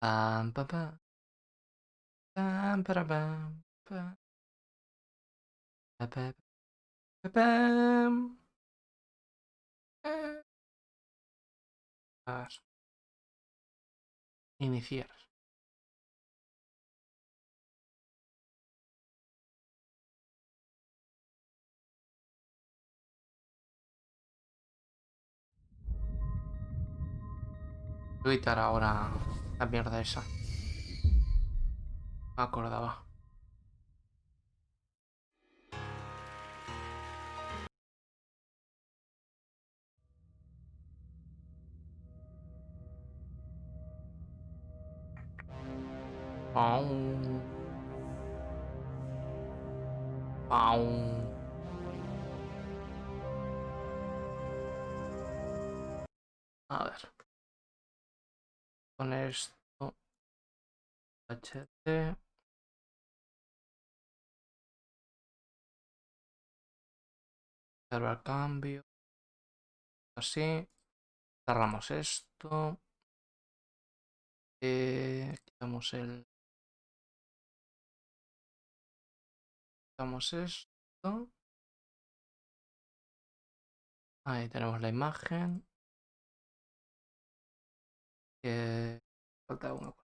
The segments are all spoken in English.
Pam, pam, pam. Pam, para, pam, pam. Pa, pa, pa, pam. A ver. Iniciar. Voy a quitar ahora la mierda esa. Me acordaba. Pau. Pau. A ver. Con esto. HT. Observar cambio. Así. Cerramos esto. Quitamos el. Quitamos esto. Ahí tenemos la imagen. Falta una cosa.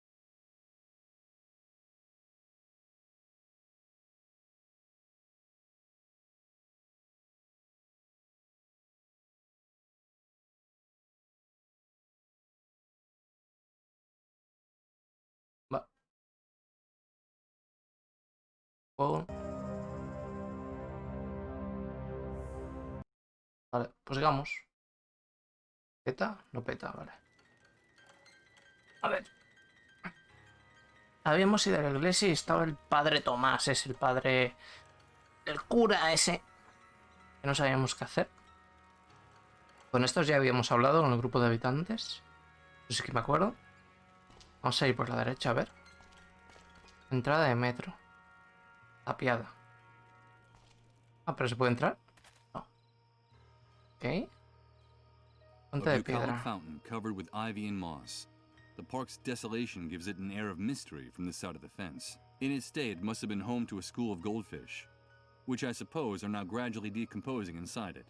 Va. Juego. Vale, pues digamos. ¿Peta? No peta, vale. A ver. Habíamos ido a la iglesia y estaba el padre Tomás, es el padre. El cura ese. Que no sabíamos qué hacer. Con estos ya habíamos hablado con el grupo de habitantes. No sé qué me acuerdo. Vamos a ir por la derecha, a ver. Entrada de metro. Tapiada. Ah, pero se puede entrar. No. Ok. Fuente de piedra. Fountain covered with ivy and moss. The park's desolation gives it an air of mystery from the side of the fence. In its day, it must have been home to a school of goldfish, which I suppose are now gradually decomposing inside it.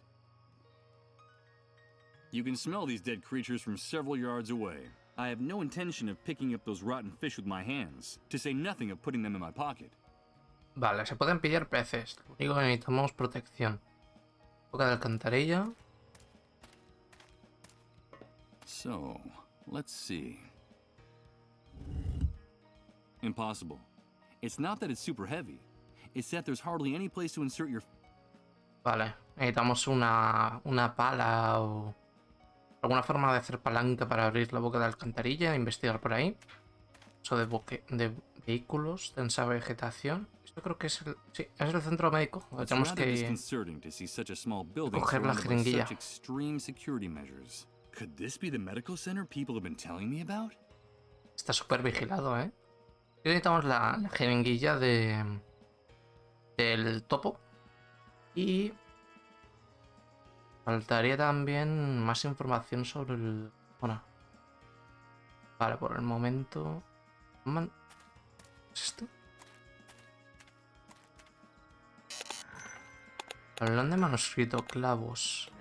You can smell these dead creatures from several yards away. I have no intention of picking up those rotten fish with my hands, to say nothing of putting them in my pocket. Vale, se pueden pillar peces. Lo único que necesitamos protección. Boca de alcantarilla. So, let's see. Impossible. It's not that it's super heavy. It's that there's hardly any place to insert your... Vale, necesitamos una pala o alguna forma de hacer palanca para abrir la boca de alcantarilla, investigar por ahí. Eso de vehículos, densa vegetación. Esto creo que es el... Sí, es el centro médico. Tenemos que coger la jeringuilla. Está súper vigilado, ¿eh? Y necesitamos la jeringuilla del topo. Y faltaría también más información sobre el... Bueno. Vale, por el momento... ¿Qué es esto? Hablando de manuscrito, clavos.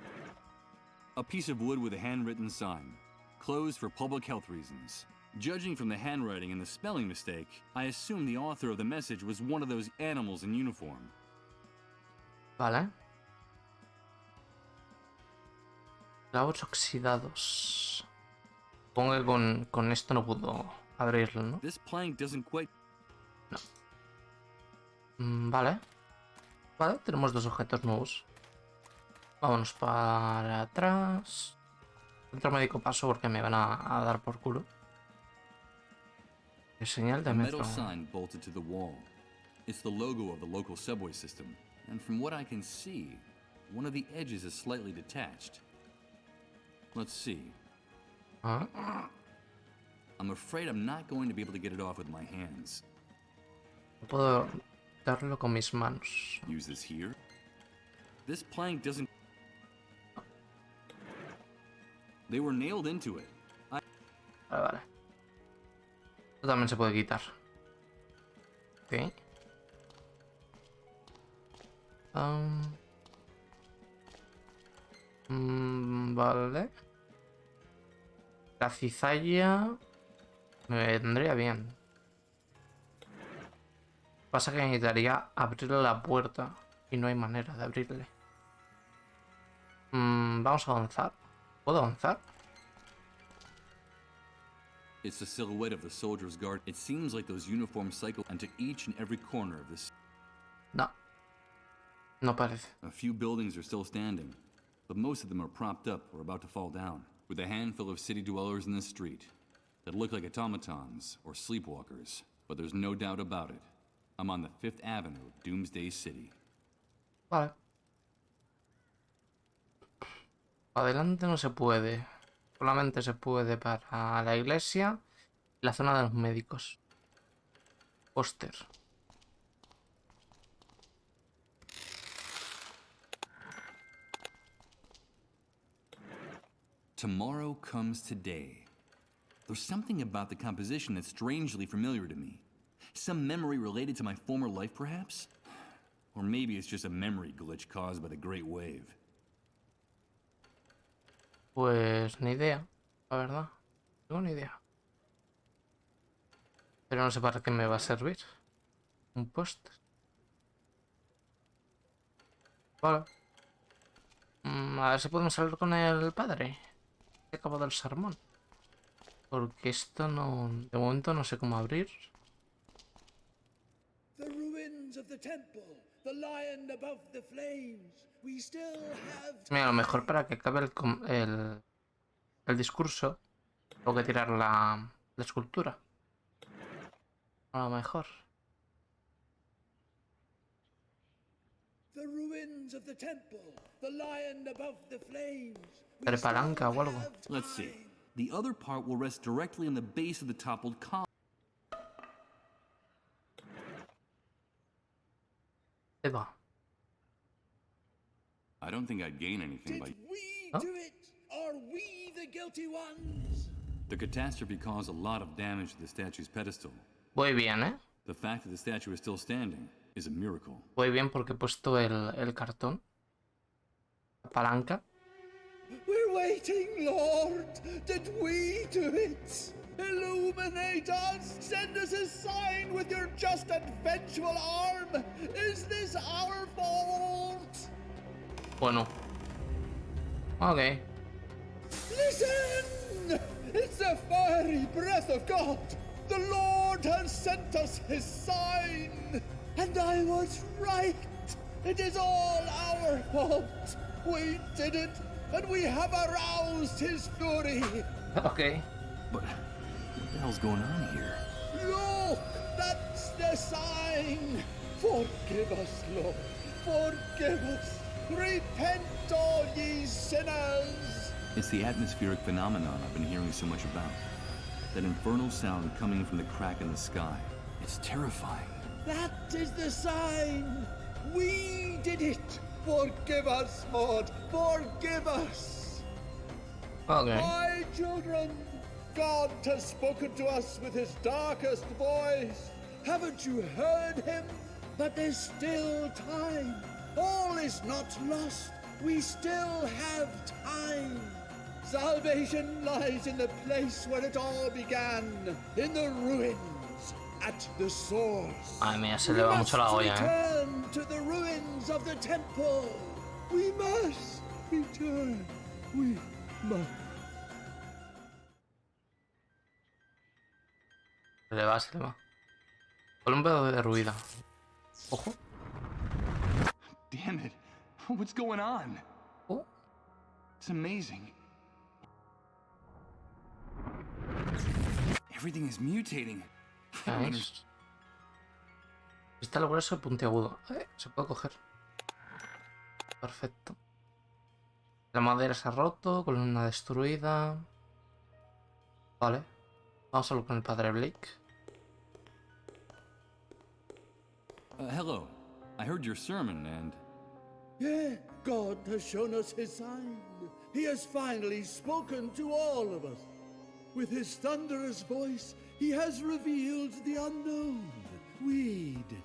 A piece of wood with a handwritten sign. Closed for public health reasons. Judging from the handwriting and the spelling mistake, I assume the author of the message was one of those animals in uniform. Vale. Clavos oxidados. Supongo que con esto no puedo abrirlo, ¿no? This plank doesn't quite... No. Vale. Vale, tenemos dos objetos nuevos. Vámonos para atrás. Centro médico paso porque me van a dar por culo. El señal de metro. A metal sign bolted to the wall. It's the logo of the local subway system, and from what I can see, one of the edges is slightly detached. Let's see. I'm afraid I'm not going to be able to get it off with my hands. No puedo darlo con mis manos. Use this here. This plank doesn't... They were nailed into it. Vale. Esto también se puede quitar. Ok. Vale. La cizalla me vendría bien. Pasa que necesitaría abrirle la puerta y no hay manera de abrirle. Vamos a avanzar. ¿Puedo avanzar? It's the silhouette of the soldier's guard. It seems like those uniforms cycle into each and every corner of this. No. No parece. A few buildings are still standing, but most of them are propped up or about to fall down, with a handful of city dwellers in the street that look like automatons or sleepwalkers. But there's no doubt about it. I'm on the 5th Avenue of Doomsday City. Vale. Adelante no se puede. Solamente se puede para la iglesia y la zona de los médicos. Póster. Tomorrow comes today. There's something about the composition that's strangely familiar to me. Some memory related to my former life, perhaps? Or maybe it's just a memory glitch caused by the Great Wave. Pues ni idea, la verdad. No tengo ni idea. Pero no sé para qué me va a servir. Un póster. Vale. A ver si podemos hablar con el padre. He acabado el sermón. Porque esto no... De momento no sé cómo abrir. The ruins of the temple, the lion above the flames. We still have Mira, a lo mejor para que acabe el discurso tengo que tirar la escultura. A lo mejor. the ruins of the temple, the lion above the flames. We Pero still palanca o algo. have Let's see. time. The other part will rest directly on the base of the toppled column. Ahí va. I don't think I'd gain anything by... Did we Huh? do it? Are we the guilty ones? The catastrophe caused a lot of damage to the statue's pedestal. Voy bien, ¿eh? The fact that the statue is still standing is a miracle. Voy bien porque he puesto el cartón. La palanca. We're waiting, Lord. Did we do it? Illuminate us. Send us a sign with your just and vengeful arm. Is this our fault? Bueno. Ok. Listen! It's the fiery breath of God. The Lord has sent us his sign. And I was right. It is all our fault. We did it, and we have aroused his fury. Ok. But what the hell's going on here? Look, that's the sign. Forgive us, Lord. Forgive us. Repent, all ye sinners. It's the atmospheric phenomenon I've been hearing so much about. That infernal sound coming from the crack in the sky. It's terrifying. That is the sign. We did it. Forgive us, Lord. Forgive us. Ok. My children, God has spoken to us with his darkest voice. Haven't you heard him? But there's still time. All is not lost. We still have time. Salvation lies in the place where it all began, in the ruins, at the source. Madre mía, se le va mucho la olla, ¿eh? Return to the ruins of the temple. We must return. We must. Se le va, se le va. Con un pedo de ruida. Ojo. Damn it. What's going on? Oh. It's amazing. Everything is mutating. I don't Nice. Está el grueso puntiagudo. Se puede coger. Perfecto. La madera se ha roto, columna destruida. Vale. Vamos a hablar con el padre Blake. Hello. I heard your sermon and... Yeah, God has shown us his sign. He has finally spoken to all of us. With his thunderous voice, He has revealed the unknown. We did it.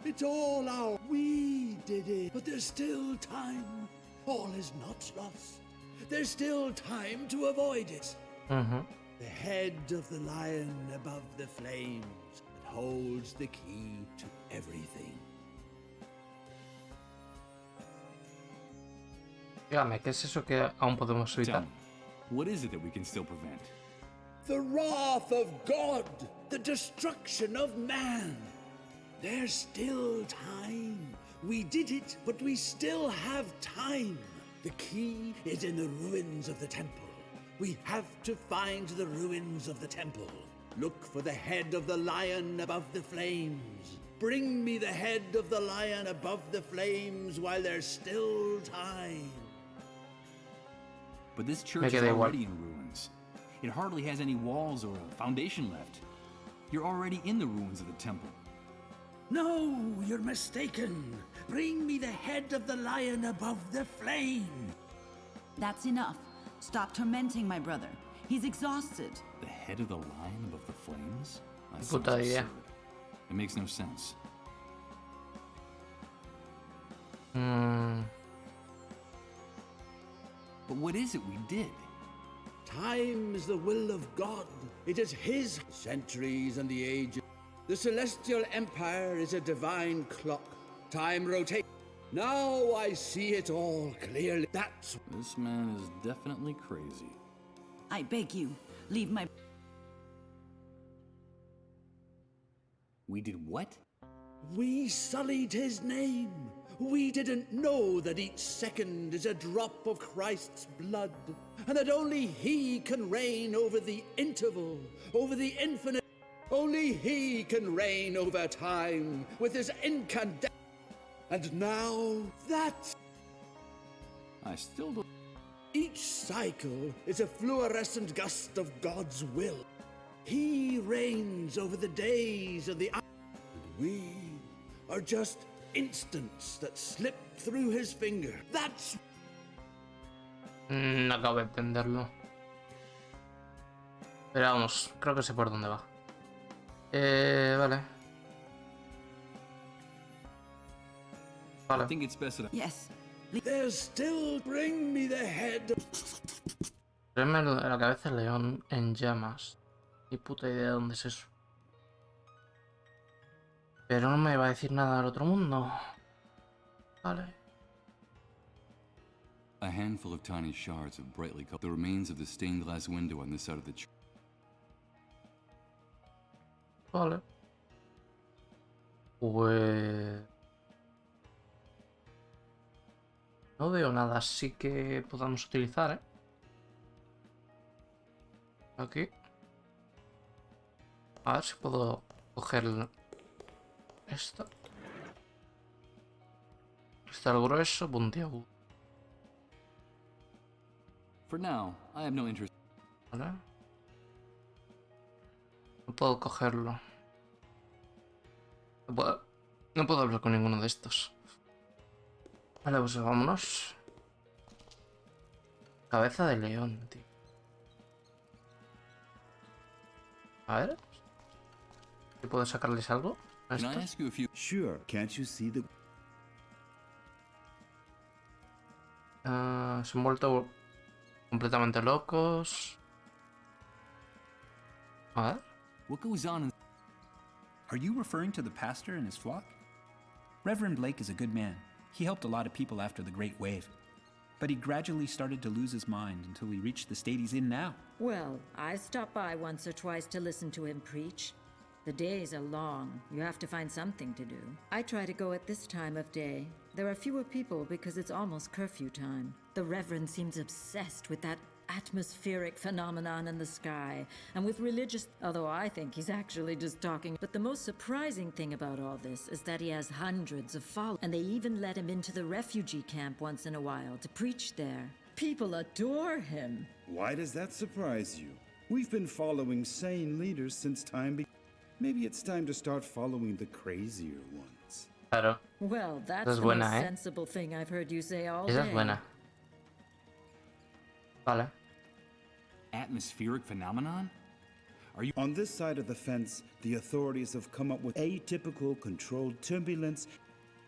It's all our... We did it. But there's still time. All is not lost. There's still time to avoid it. The head of the lion above the flames that holds the key to everything. Dígame, ¿qué es eso que aún podemos Tell evitar? me, what is it that we can still prevent? The wrath of God, the destruction of man. There's still time. We did it, but we still have time. The key is in the ruins of the temple. We have to find the ruins of the temple. Look for the head of the lion above the flames. Bring me the head of the lion above the flames while there's still time. But this church is already in ruins. It hardly has any walls or a foundation left. You're already in the ruins of the temple. No, you're mistaken. Bring me the head of the lion above the flame. That's enough. Stop tormenting my brother. He's exhausted. The head of the lion above the flames? That sounds Puta idea. absurd. It makes no sense. But what is it we did? Time is the will of God. It is His centuries and the ages. The celestial empire is a divine clock. Time rotates. Now I see it all clearly. That's... This man is definitely crazy. I beg you, leave my... We did what? We sullied His name. We didn't know that each second is a drop of Christ's blood, and that only He can reign over the interval, over the infinite. Only He can reign over time with His incandescent. And now that's... I still don't... Each cycle is a fluorescent gust of God's will. He reigns over the days of the hours, and we are just instants that slip through His finger. That's... No acabo de entenderlo. Pero vamos, creo que sé por dónde va. Vale. I think it's best that Yes. There's still... Bring me the head. Traerme la cabeza del león en llamas. Ni puta idea de dónde es eso. Pero no me va a decir nada del otro mundo. Vale. a handful of tiny shards of brightly colored, the remains of the stained glass window on this side of the church. Vale. Pues... no veo nada así que podamos utilizar, ¿eh? Aquí. A ver si puedo coger esto. Está el grueso, puntiagudo. For now, I have no interest. Vale. No puedo cogerlo. No puedo hablar con ninguno de estos. Vale, pues vámonos. Cabeza de león, tío. A ver. ¿Si puedo sacarles algo a Can I estos? ask you a few? Sure, can't you see the... Se han vuelto completamente locos. A ver. What goes on in... Are you referring to the pastor and his flock? Reverend Blake is a good man. He helped a lot of people after the Great Wave. But he gradually started to lose his mind until he reached the state he's in now. Well, I stopped by once or twice to listen to him preach. The days are long. You have to find something to do. I try to go at this time of day. There are fewer people because it's almost curfew time. The Reverend seems obsessed with that atmospheric phenomenon in the sky, and with religious, although I think he's actually just talking. But the most surprising thing about all this is that he has hundreds of followers, and they even let him into the refugee camp once in a while to preach there. People adore him. Why does that surprise you? We've been following sane leaders since time began. Maybe it's time to start following the crazier ones. Claro. Well, that's Esa es the buena, most ¿eh? sensible thing I've heard you say all Esa day. es buena. Vale. Atmospheric phenomenon? Are you... On this side of the fence, the authorities have come up with atypical controlled turbulence,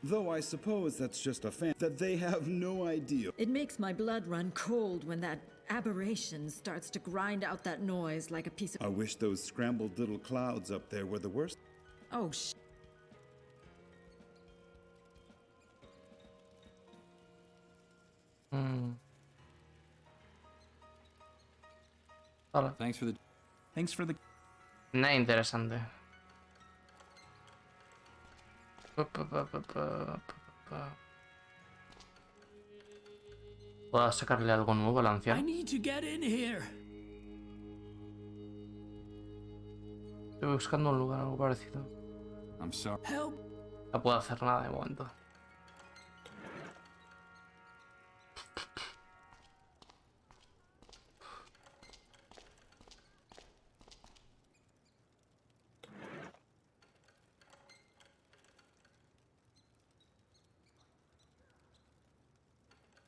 though I suppose that's just a fan that they have no idea. It makes my blood run cold when that aberration starts to grind out that noise like a piece of... I wish those scrambled little clouds up there were the worst. Oh, Vale. Thanks for the... Thanks for the... Nada interesante. ¿Puedo sacarle algo nuevo al I anciano? need to get in here. Estoy buscando un lugar algo parecido. I'm sorry. Help. No puedo hacer nada de momento.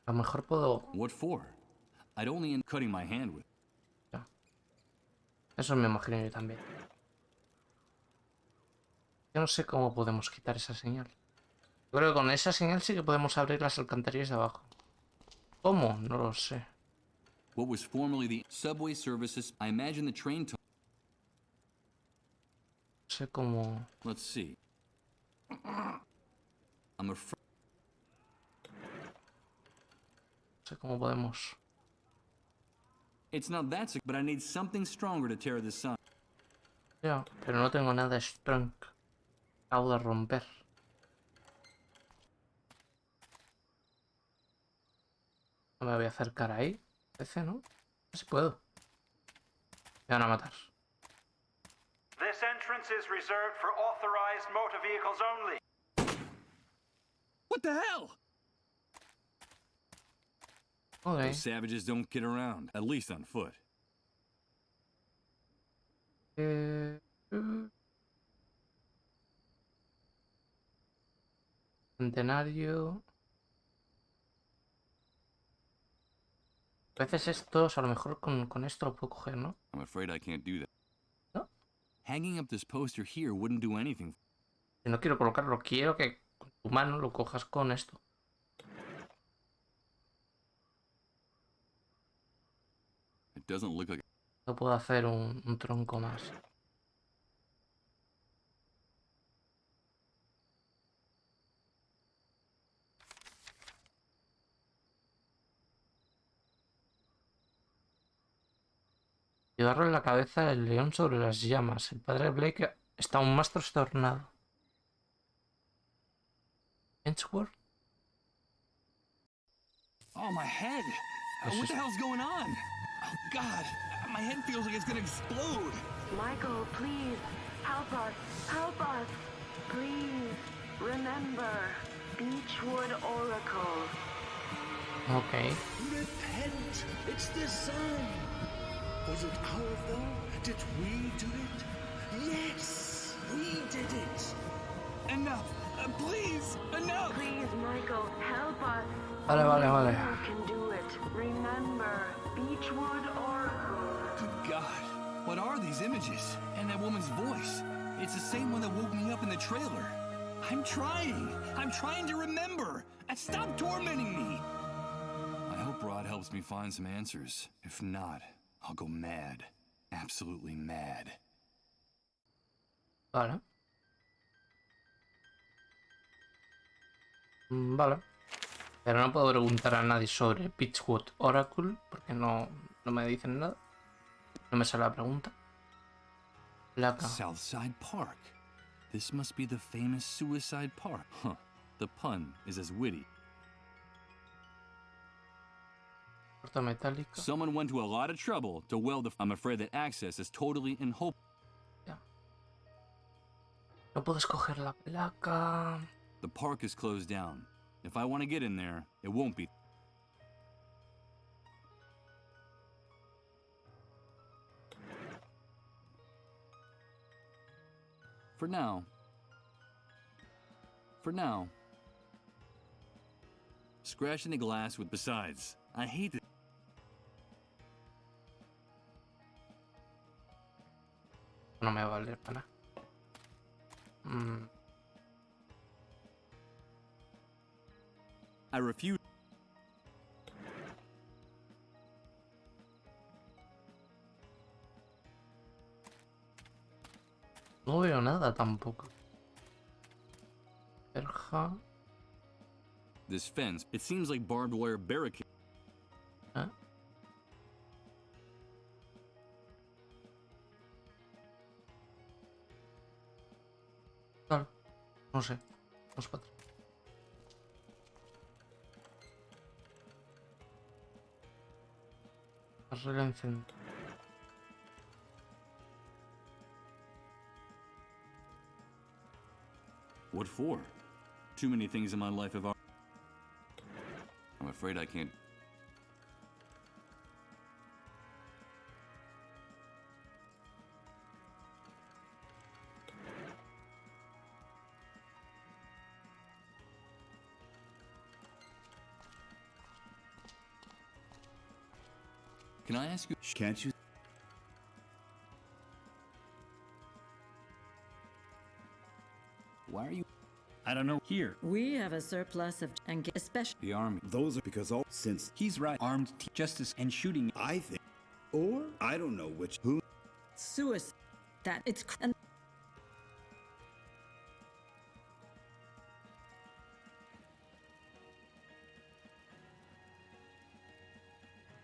A lo mejor puedo... What for? I'd only end cutting my hand with... Eso me imagino yo también. Yo no sé cómo podemos quitar esa señal. Yo creo que con esa señal sí que podemos abrir las alcantarillas de abajo. ¿Cómo? No lo sé. What was formerly the subway services, I imagine the train... No sé cómo... Let's see. I'm afraid... No sé cómo podemos... It's not that sick, but I need something stronger to tear this sun. Ya, pero no tengo nada strong. Acabo de romper. No me voy a acercar ahí. Parece, ¿no? No si puedo. Me van a matar. This entrance is reserved for authorized motor vehicles only. What the hell? Ok. Those savages don't get around, at least on foot. Centenario. A veces estos, a lo mejor con esto lo puedo coger, ¿no? I'm afraid I can't do that. No. Hanging up this poster here wouldn't do anything. Si no quiero colocarlo, quiero que con tu mano lo cojas con esto. It doesn't look like... No puedo hacer un tronco más. Llevarlo en la cabeza el león sobre las llamas. El padre de Blake está aún más trastornado. ¿Edgeworth? Oh, my head! What the hell's going on? Oh, God! My head feels like it's gonna explode! Michael, please, help us, help us. Please, remember, Beechwood Oracle. Ok. Repent! It's the sun! Was it our fault? Did we do it? Yes! We did it! Enough! Please! Enough! Please, Michael, help us. Vale. You can do it. Remember, Beechwood Oracle. Good God! What are these images? And that woman's voice? It's the same one that woke me up in the trailer. I'm trying! I'm trying to remember! And stop tormenting me! I hope Rod helps me find some answers. If not, I'll go mad. Absolutely mad. Vale. Vale. Pero no puedo preguntar a nadie sobre Beechwood Oracle porque no me dicen nada. No me sale la pregunta. Placa. Southside Park. This must be the famous Suicide Park. Huh. The pun is as witty. Puerta metálica. Someone went to a lot of trouble to weld the... I'm afraid that access is totally in hope. Ya. No puedo escoger la placa. The park is closed down. If I want to get in there, it won't be. For now, scratching the glass with... Besides, I hate it. No me va a valer para nada. I refuse. No veo nada tampoco. Verja. This fence, it seems like barbed wire barricade. ¿Eh? Claro. No sé. Vamos para atrás. Carrera encendida. What for? Too many things in my life have. I'm afraid I can't. Can I ask you? Can't you? Why are you? I don't know. Here. We have a surplus of, and especially. The army. Those are because all since He's right. Armed justice and shooting. I think, or I don't know which. Who? Suicide. That it's and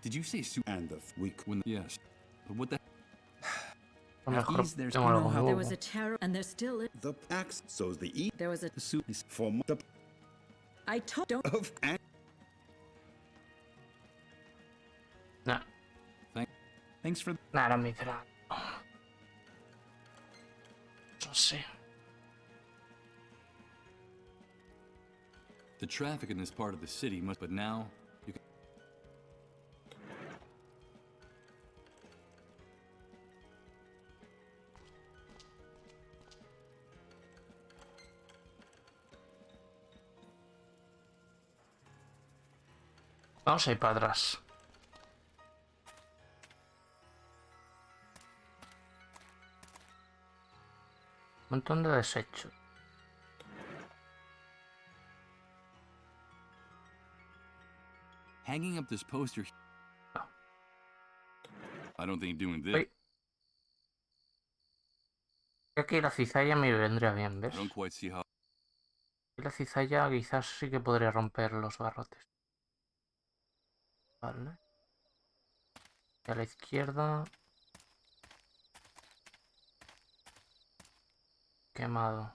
Did you say And the week. when? Yes. But what the? A lo mejor These, there's tengo algo no how- there nuevo. was a terror, and there still is. The axe. So's the E There was a. The suit is for the I told. Don't. of and Nah, thanks for nada, mi crack. No sé. The traffic in this part of the city must. But now you can. Vamos a ir para atrás. Un montón de desechos. Hanging up this poster. No. I don't think doing this. Uy. Creo que la cizalla me vendría bien, I ¿ves? don't quite see how. Y la cizalla quizás sí que podría romper los barrotes. Vale. Y a la izquierda. Quemado.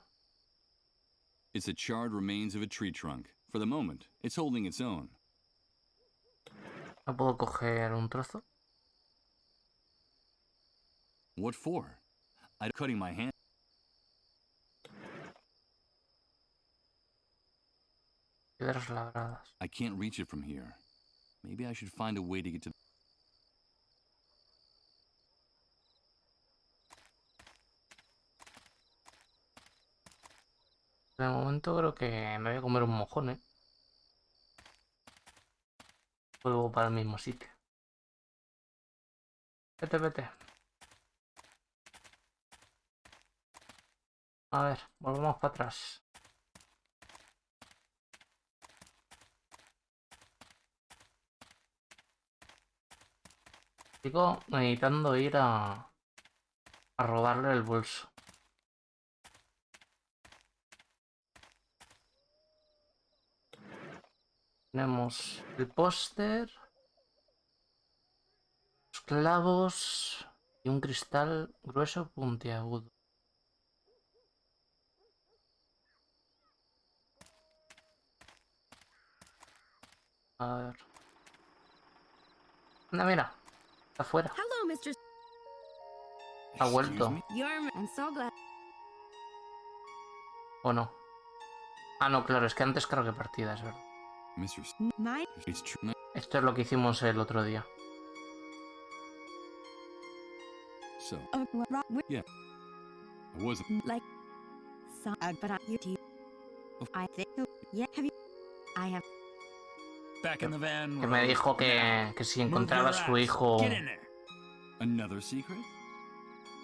It's the charred remains of a tree trunk. For the moment, it's holding its own. ¿No puedo coger un trozo? What for? I'm cutting my hand. Piedras labradas. I can't reach it from here. Maybe I should find a way to get to. De momento creo que me voy a comer un mojón, ¿eh? Vuelvo para el mismo sitio. Vete, vete. A ver, volvemos para atrás. Sigo necesitando ir a robarle el bolso. Tenemos el póster, los clavos y un cristal grueso puntiagudo. A ver. Anda, mira. Está afuera. Hello, Mr. Ha vuelto. Excuse me? I'm so glad. ¿O no? Ah, no, claro, es que antes creo que partida, es verdad. Mr. S- My It's true. Esto es lo que hicimos el otro día. So, like I wasn't. some but I think yeah have you I have back in the van. Que me dijo que si encontraba a su hijo... Get in there. Another secret?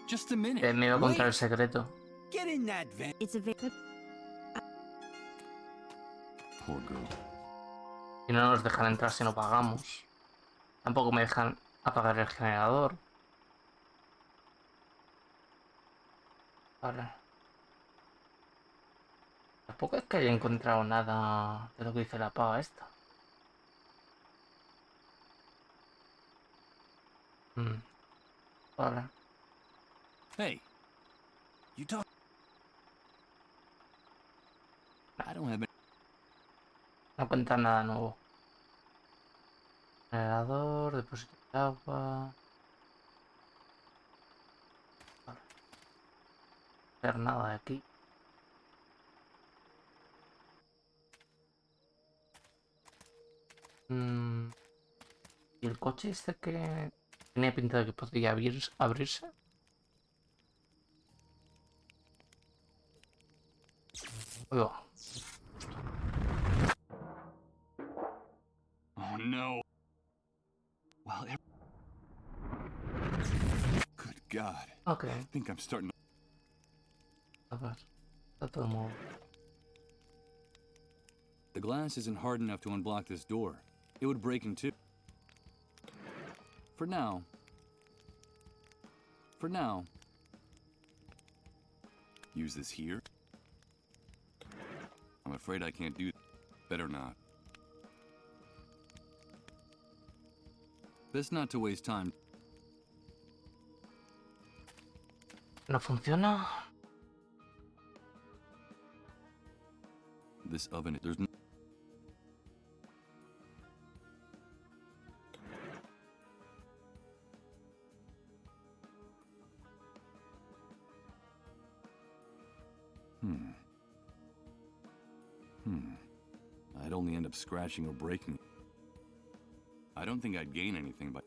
Just a minute. Me iba a contar el secreto. Get in that van. It's a bit. Poor girl. Y no nos dejan entrar si no pagamos. Tampoco me dejan apagar el generador. Vale. Tampoco es que haya encontrado nada de lo que dice la pava esta. Vale. Hey. You talk. I don't have any. No cuenta nada nuevo. Generador, depósito de agua. Vale. No hacer nada de aquí. ¿Y el coche este que tenía pinta de que podría abrirse? Uy, va. Oh no. Well, good God. Ok. I think I'm starting to... A ver. Está todo modo. The glass isn't hard enough to unblock this door. It would break in two. For now, use this here. I'm afraid I can't do that. Better not. Best not to waste time. ¿No funciona? This oven, there's no... I'd only end up scratching or breaking it. I don't think I'd gain anything by...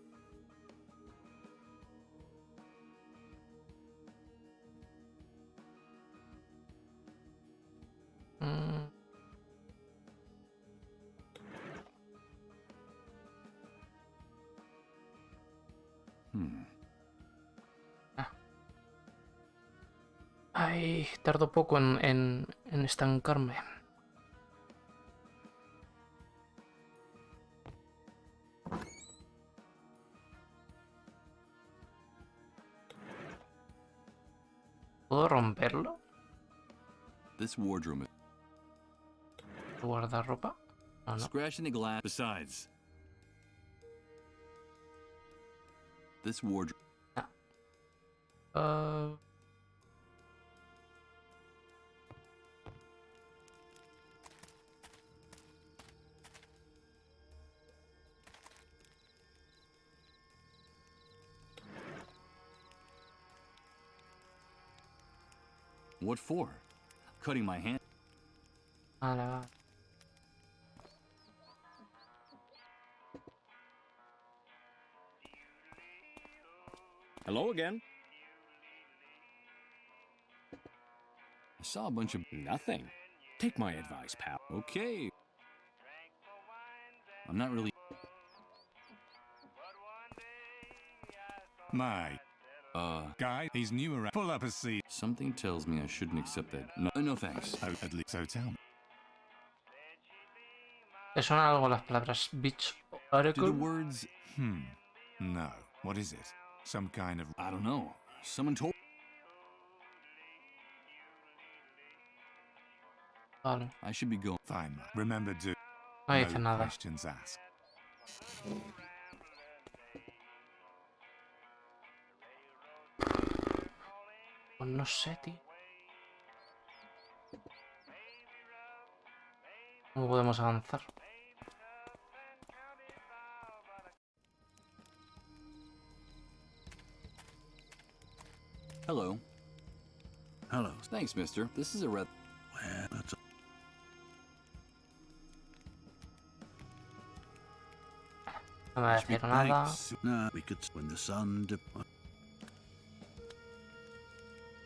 Ay, tardo poco en estancarme. ¿Puedo romperlo? This wardrobe... ¿Guardar ropa? No, no. Scratching the glass. Besides, this wardrobe... What for? Cutting my hand? Vale. Hello again. I saw a bunch of... Nothing. Take my advice, pal. Okay. I'm not really... My guy, he's new around. Pull up a seat. Something tells me I shouldn't accept that. No thanks. Oh, at least so tell me. ¿Te suena algo las palabras bitch o Do oracle? the words... No. What is it? Some kind of... I don't know. Someone told... Vale. I should be going. Fine. Remember to... No dice nada. questions asked. Pues no sé, tío. ¿Cómo podemos avanzar? Hello. Hello. Thanks, mister. This is a red... Well, that's No me va a decir nada. No, we could when the sun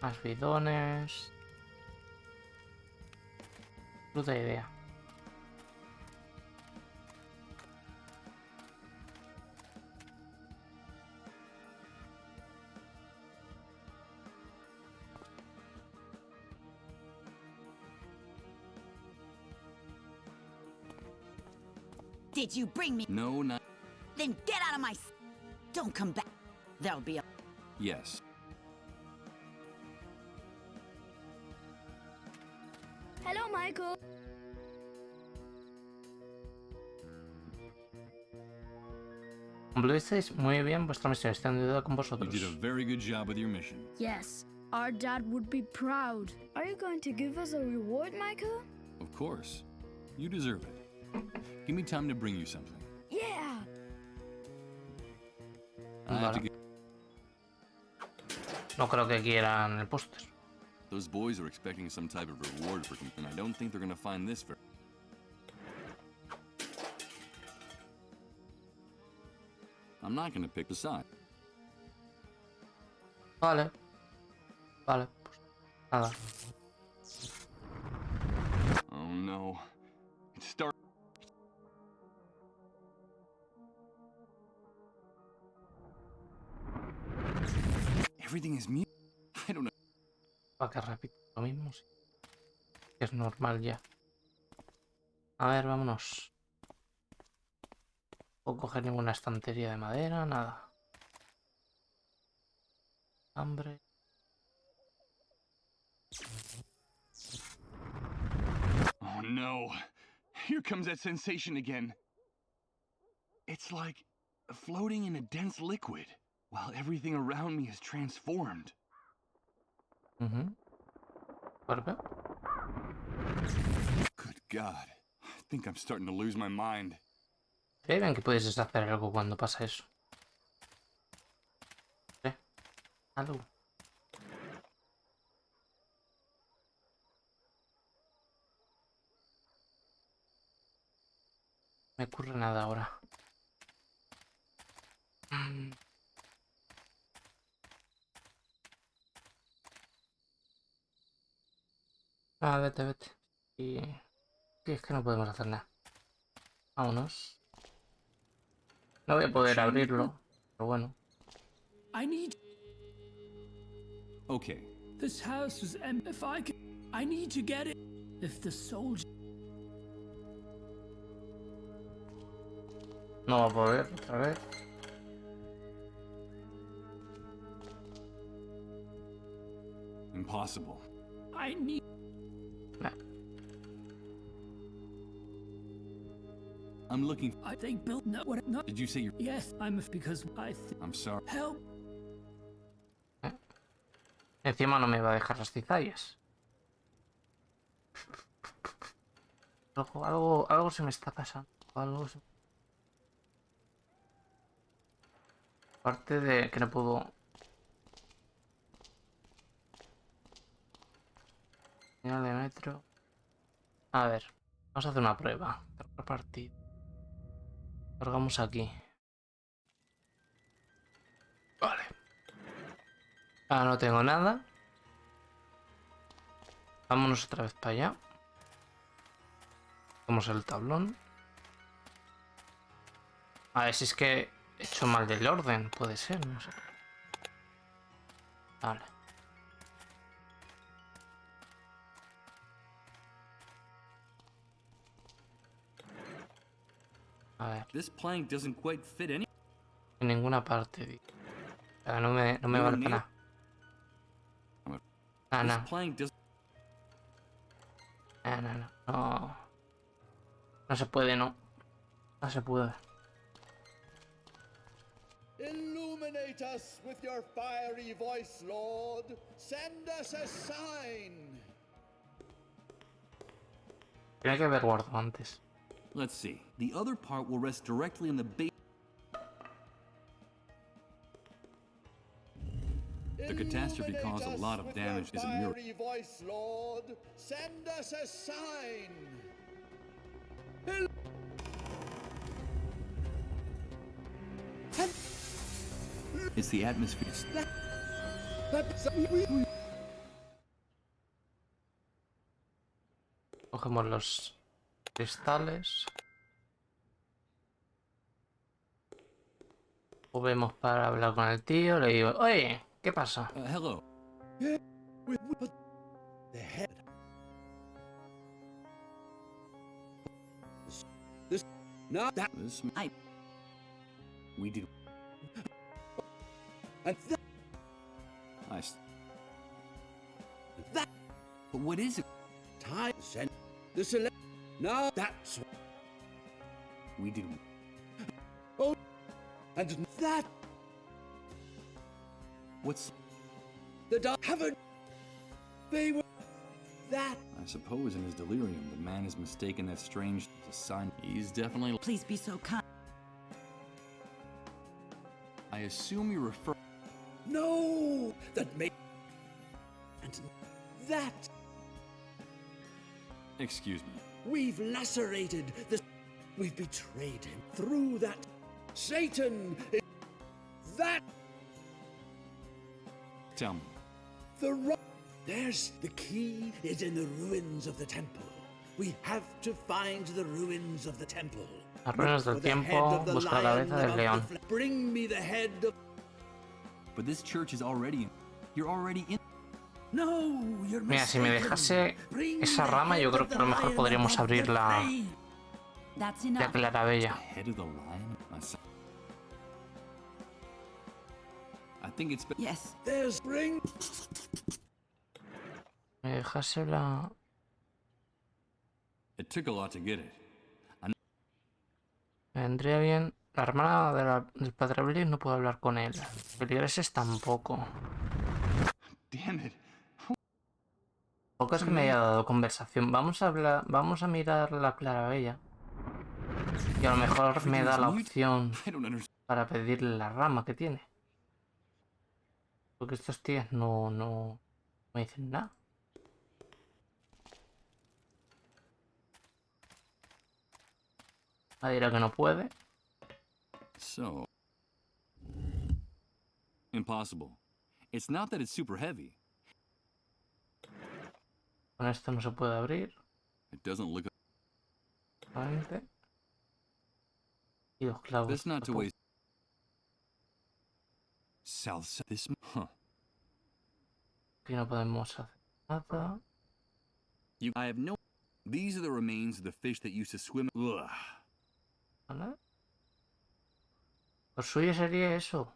Más bidones. Puta idea. Did you bring me? No, not... Then get out of my... Don't come back. There'll be a... Yes. Hello, Michael. Cumplisteis muy bien vuestra misión. Estoy en deuda con You vosotros. did a very good job with your mission. Yes, our dad would be proud. Are you going to give us a reward, Michael? Of course. You deserve it. Give me time to bring you something. Yeah. I have to get... No creo que quieran el póster. Those boys are expecting some type of reward for and I don't think they're gonna find this very... I'm not gonna pick the side. Vale. Vale, pues nada. Oh no. It's start... Everything is mute. I don't know. Para que repita lo mismo, sí. Es normal ya. A ver, vámonos. No puedo coger ninguna estantería de madera, nada. Hambre. Oh no. Here comes that sensation again. It's like floating in a dense liquid while everything around me is transformed. ¿Vuelve? Good God. I think I'm starting to lose my mind. Ven que puedes hacer algo cuando pasa eso. Algo. No me ocurre nada ahora. Ah, vete, vete. Y es que no podemos hacer nada. Vámonos. No voy a poder abrirlo, pero bueno. I need. Okay. This house is empty. If I can, I need to get it. If the soldier. No va a poder otra vez. Impossible. I need. I'm looking. I think Bill. No, what? No. Did you say you're? Yes, I'm because I. I'm sorry. Help. Encima no me va a dejar las cizallas. Algo se me está pasando. Algo se... Aparte de que no puedo... Señal de metro. A ver, vamos a hacer una prueba. Cargar partida. Cargamos aquí. Vale. Ahora no tengo nada. Vámonos otra vez para allá. Vamos al tablón. A ver si es que he hecho mal del orden. Puede ser, no sé. Vale. A ver. This plank doesn't quite fit any. En ninguna parte. No me vale para nada. Ah, no. No. No se puede, no. No se puede. Illuminate us with your fiery voice, Lord. Send us a sign. Tiene que haber guardado antes. Let's see. The other part will rest directly in the base. The catastrophe caused a lot of damage as a miracle. Voice, Lord. Send us a sign. It's the atmosphere. Cogemos los cristales. Movemos para hablar con el tío. Le digo, oye, ¿qué pasa? Hello. The head. No, that This we do. and that. That. But what is it? Time sent the select. No, that's We do. oh, and that What's? the haven't. They were that. I suppose in his delirium, the man has mistaken that strange as a sign. He's definitely. Please be so kind. I assume you refer. No, that may and that Excuse me. we've lacerated the. We've betrayed him through that. Satan. That Tell me. the rock. There's the key is in the ruins of the temple. We have to find the ruins of the temple. Las ruinas del tiempo, busca la cabeza del león. Bring me the head of. But this church is already. You're already in. No, you're Mira, si me dejase esa rama, yo creo que a lo mejor podríamos abrir la That's enough. clarabella. Head of the lion. I think it's. Yes. There's ring. Me dejase la... It took a lot to get it. Me vendría bien... La hermana del padre Bliss no puedo hablar con él. Feligreses tampoco. Damn it. Poco es que me haya dado conversación. Vamos a hablar... Vamos a mirar la clarabella. Y a lo mejor me da la opción para pedirle la rama que tiene. Porque estos tíos no me dicen nada. Dirá que no puede. So. Impossible. It's not that it's super heavy. Con esto no se puede abrir. It doesn't look. Solamente. Y los clavos. That's not to tampoco. waste. South. This. Huh. Aquí no podemos hacer nada. I have no. These are the remains of the fish that used to swim. Ugh. ¿Vale? Lo suyo sería eso.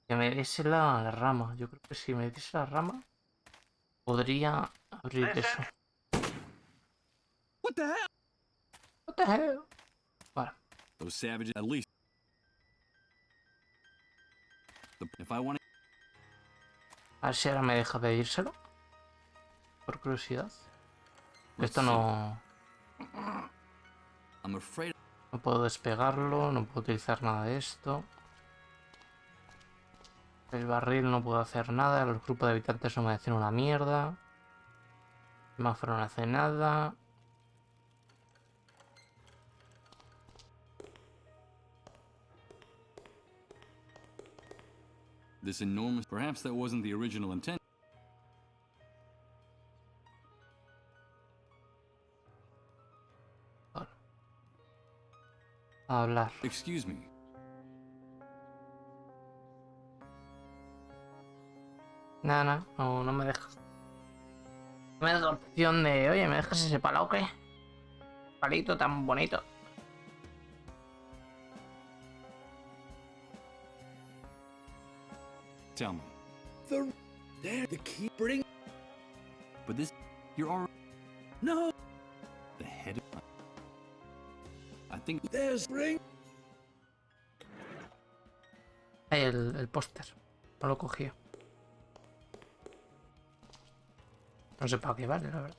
Que me diese la rama. Yo creo que si me diese la rama, podría abrir eso. What the hell? What the hell? Vale. Those savages, at least. If I want. A ver si ahora me deja pedírselo. Por curiosidad. Esto no... I'm afraid. No puedo despegarlo, no puedo utilizar nada de esto. El barril no puedo hacer nada, los grupos de habitantes no me hacen una mierda. El semáforo no hace nada. This enormous. Perhaps that wasn't the original intent. A hablar. Excuse me. Nada, no me deja. No me da la opción de, oye, ¿me dejas ese palo o qué? Palito tan bonito. Tell me. The key bring. But this. You're already. No. The head of. I think. There's ring. Ahí el póster. No lo cogí. No sé para qué vale, la verdad.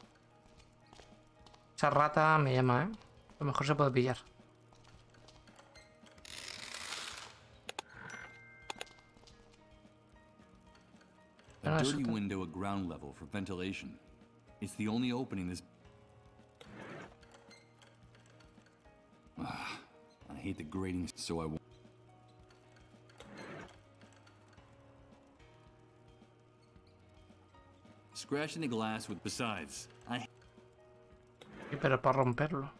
Esa rata me llama, ¿eh? A lo mejor se puede pillar. A dirty window at ground level for ventilation. It's the only opening this. I hate the grating, so I won't. Scratching the glass with. Besides, Sí, pero para romperlo.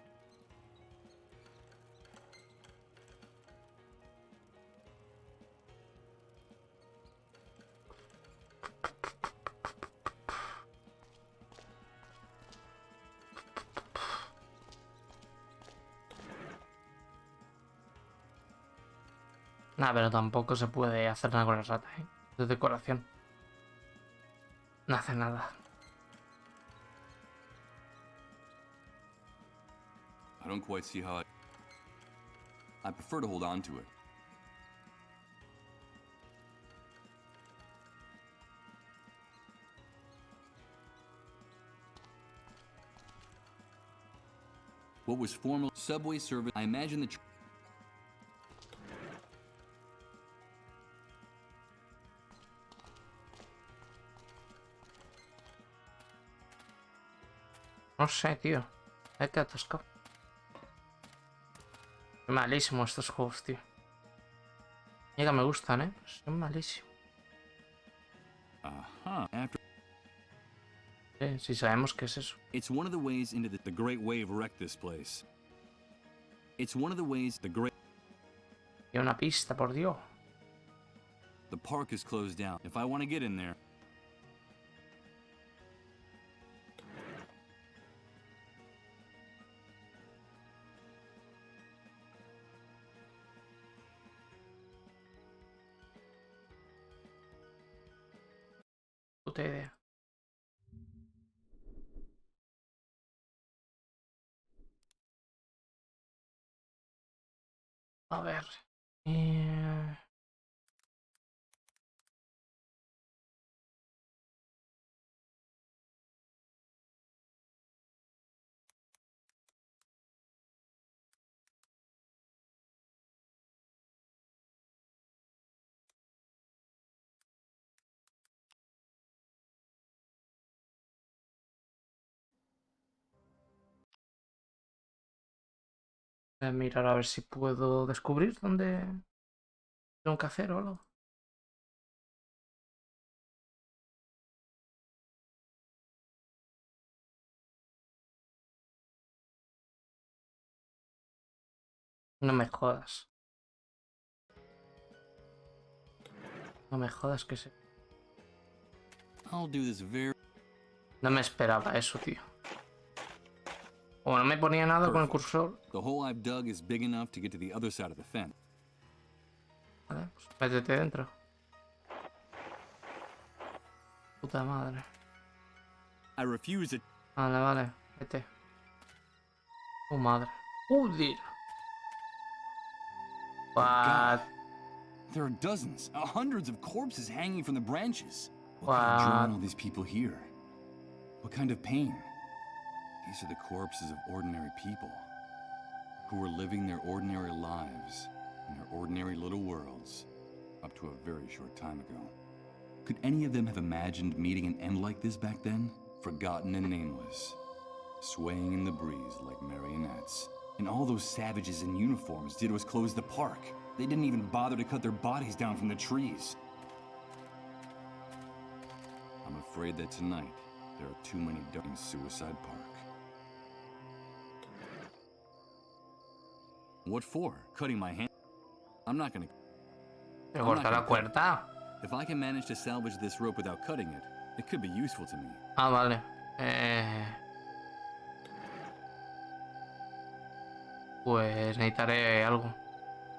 Nah, pero tampoco se puede hacer nada con la rata, ¿eh? De decoración. No hace nada. I don't quite see how I prefer to hold on to it. What was formerly subway service, I imagine the No sé, tío. Hay que atascar. Son malísimos estos juegos, tío. Mira, me gustan, ¿eh? Son malísimos. After Sí, sabemos qué es eso. It's one of the ways into the Great Wave wrecked this place. It's one of the ways the Great... Y una pista, por Dios. The park is closed down. If I want to get in there... Puta idea. A ver. Voy a mirar a ver si puedo descubrir dónde tengo que hacer o algo. No me jodas. No me jodas que se... I'll do this very... No me esperaba eso, tío. O no me ponía nada con el cursor. The hole I've dug is big enough to get to the other side of the fence. Vale, pues métete dentro. Puta madre. I refuse it. Vale, vale, vete. Oh, madre. Dear. What? There are dozens, hundreds of corpses hanging from the branches. What What? could have drawn all these people here? What kind of pain? These are the corpses of ordinary people who were living their ordinary lives in their ordinary little worlds up to a very short time ago. Could any of them have imagined meeting an end like this back then? Forgotten and nameless, swaying in the breeze like marionettes. And all those savages in uniforms did was close the park. They didn't even bother to cut their bodies down from the trees. I'm afraid that tonight there are too many in Suicide Park. What for? Cutting my hand? I'm not gonna... Me corta la cuerda. If I can manage to salvage this rope without cutting it, it could be useful to me. Ah, vale. Pues necesitaré algo.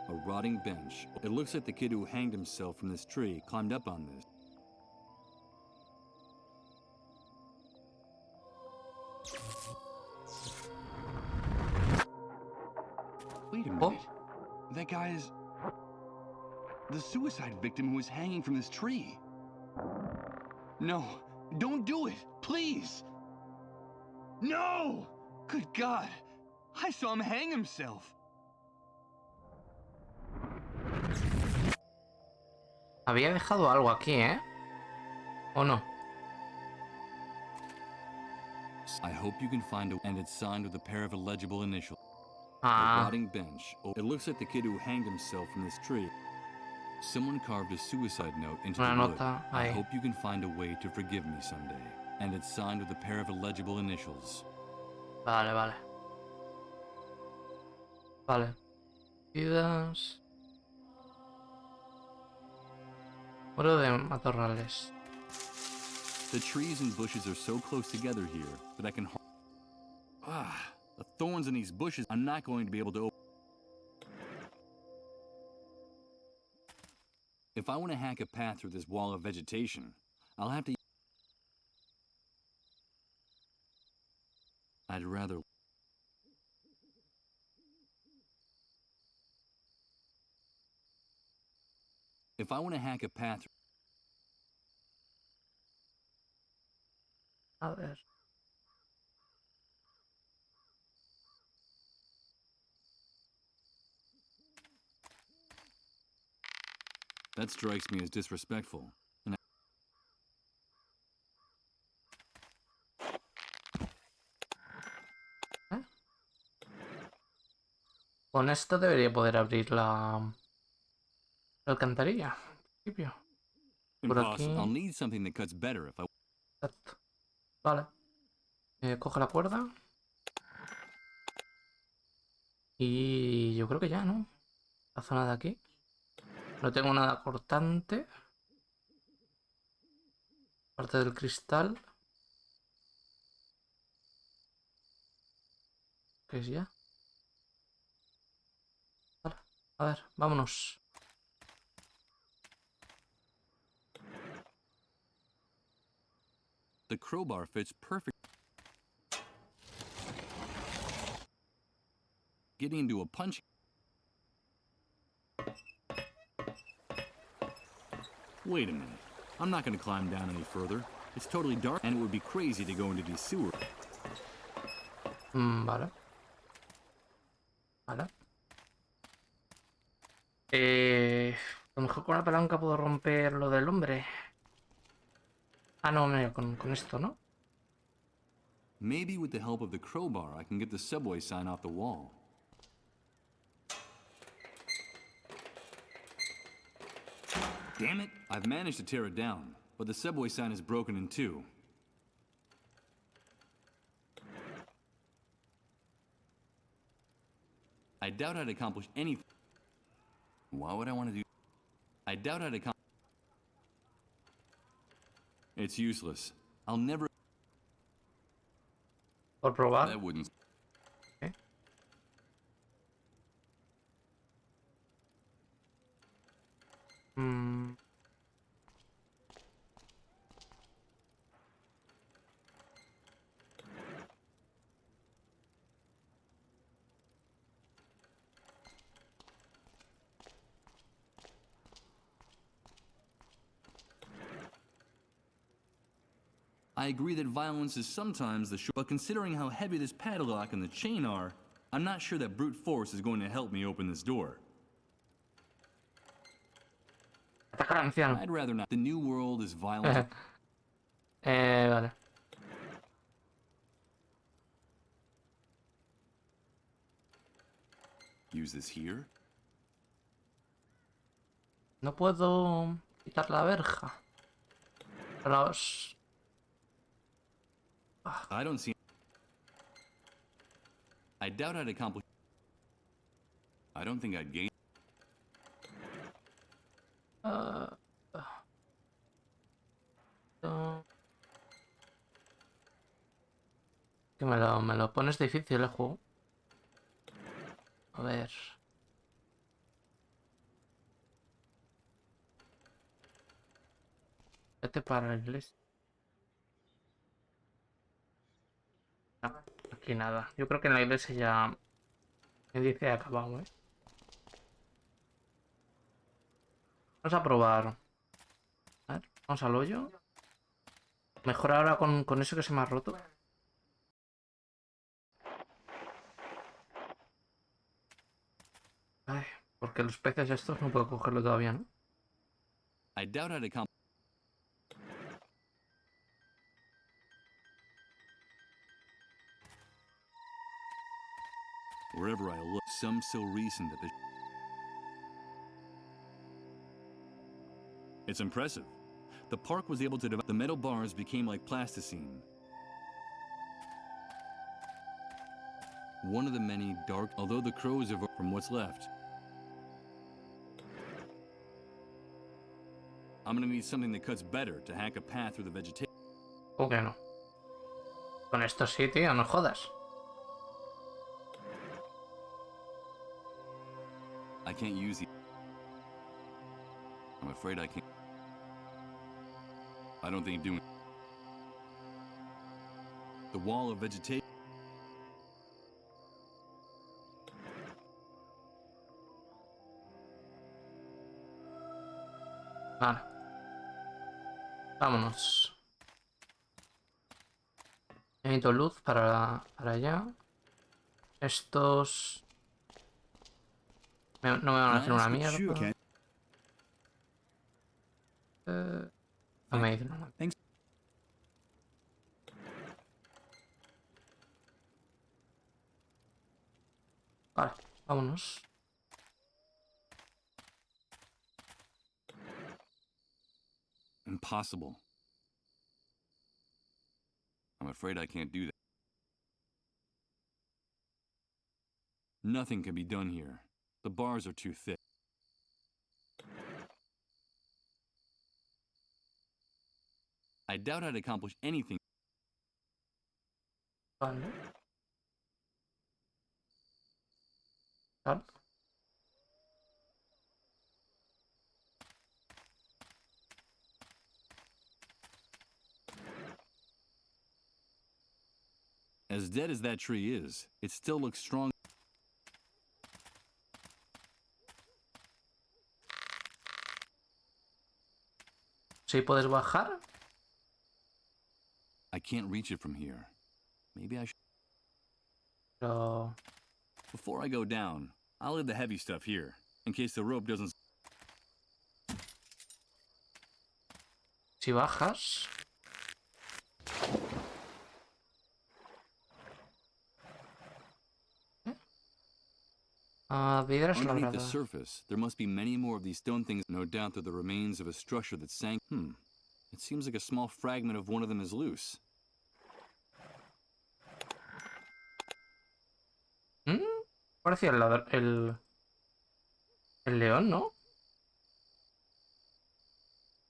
A rotting bench. It looks like the kid who hanged himself from this tree climbed up on this. Wait a minute. That guy is... the suicide victim who was hanging from this tree. No, don't do it, please. No! Good God, I saw him hang himself. Había dejado algo aquí, ¿eh? ¿O no? I hope you can find a... and it's signed with a pair of illegible initials. Ah. A rotting bench. It looks like the kid who hanged himself from this tree. Someone carved a suicide note into Una the wood. nota I ahí. hope you can find a way to forgive me someday. And it's signed with a pair of illegible initials. Vale, vale. Vale. Vidas. Oro de matorrales. The trees and bushes are so close together here that I can... the thorns in these bushes, I'm not going to be able to open... If I want to hack a path through this wall of vegetation, I'll have to... I'd rather... If I want to hack a path... A ver. That strikes me as disrespectful. And Con esto debería poder abrir la alcantarilla. En principio. Por aquí. I'll need something that cuts better if I... Exacto. Vale. Coge la cuerda. Y yo creo que ya, ¿no? La zona de aquí. No tengo nada cortante. Parte del cristal. ¿Qué es ya? Vale. A ver, vámonos. The crowbar fits perfect. Getting into a punch... Wait a minute. I'm not going to climb down any further. It's totally dark and it would be crazy to go into these sewers. Vale. Vale. A lo mejor con la palanca puedo romper lo del hombre. Ah, no, mira, con esto, ¿no? Maybe with the help of the crowbar, I can get the subway sign off the wall. Damn it! I've managed to tear it down, but the subway sign is broken in two. I doubt I'd accomplish anything. Why would I want to do... I doubt I'd accomplish... It's useless. I'll never... Por probar. That wouldn't... Okay. I agree that violence is sometimes the short, but considering how heavy this padlock and the chain are, I'm not sure that brute force is going to help me open this door. I'd rather not. The new world is violent. Vale. Use this here? No puedo quitar la verja. Los... I don't see... I doubt I'd accomplish... I don't think I'd gain... Que me lo pones difícil el juego. A ver. Vete para el list. No, aquí nada. Yo creo que en la iglesia ya me dice acabado, ¿eh? Vamos a probar. A ver, vamos al hoyo. Mejor ahora con eso que se me ha roto. Ay, porque los peces estos no puedo cogerlo todavía, ¿no? I doubt I'd accomplish... Wherever I look, some so recent that the... It's impressive. The park was able to develop... The metal bars became like plasticine. One of the many dark... Although the crows have... From what's left. I'm gonna need something that cuts better to hack a path through the vegetation. ¿Cómo que no? Con esto sí, tío, no jodas. I can't use the... I'm afraid I can't. I don't think doing. The wall of vegetation. Vale. Vámonos. Necesito luz para allá. Estos... no me van a hacer una mierda. No me dicen nada. Vale, vámonos. Impossible. I'm afraid I can't do that. Nothing can be done here. The bars are too thick. I doubt I'd accomplish anything. Vale. Vale. As dead as that tree is, it still looks strong. ¿Sí puedes bajar? I can't reach it from here. Maybe I should. Pero... Before I go down, I'll leave the heavy stuff here, in case the rope doesn't... Si bajas... Piedras Underneath the labradas. surface, there must be many more of these stone things. No doubt they're the remains of a structure that sank. It seems like a small fragment of one of them is loose. Parecía el león, ¿no?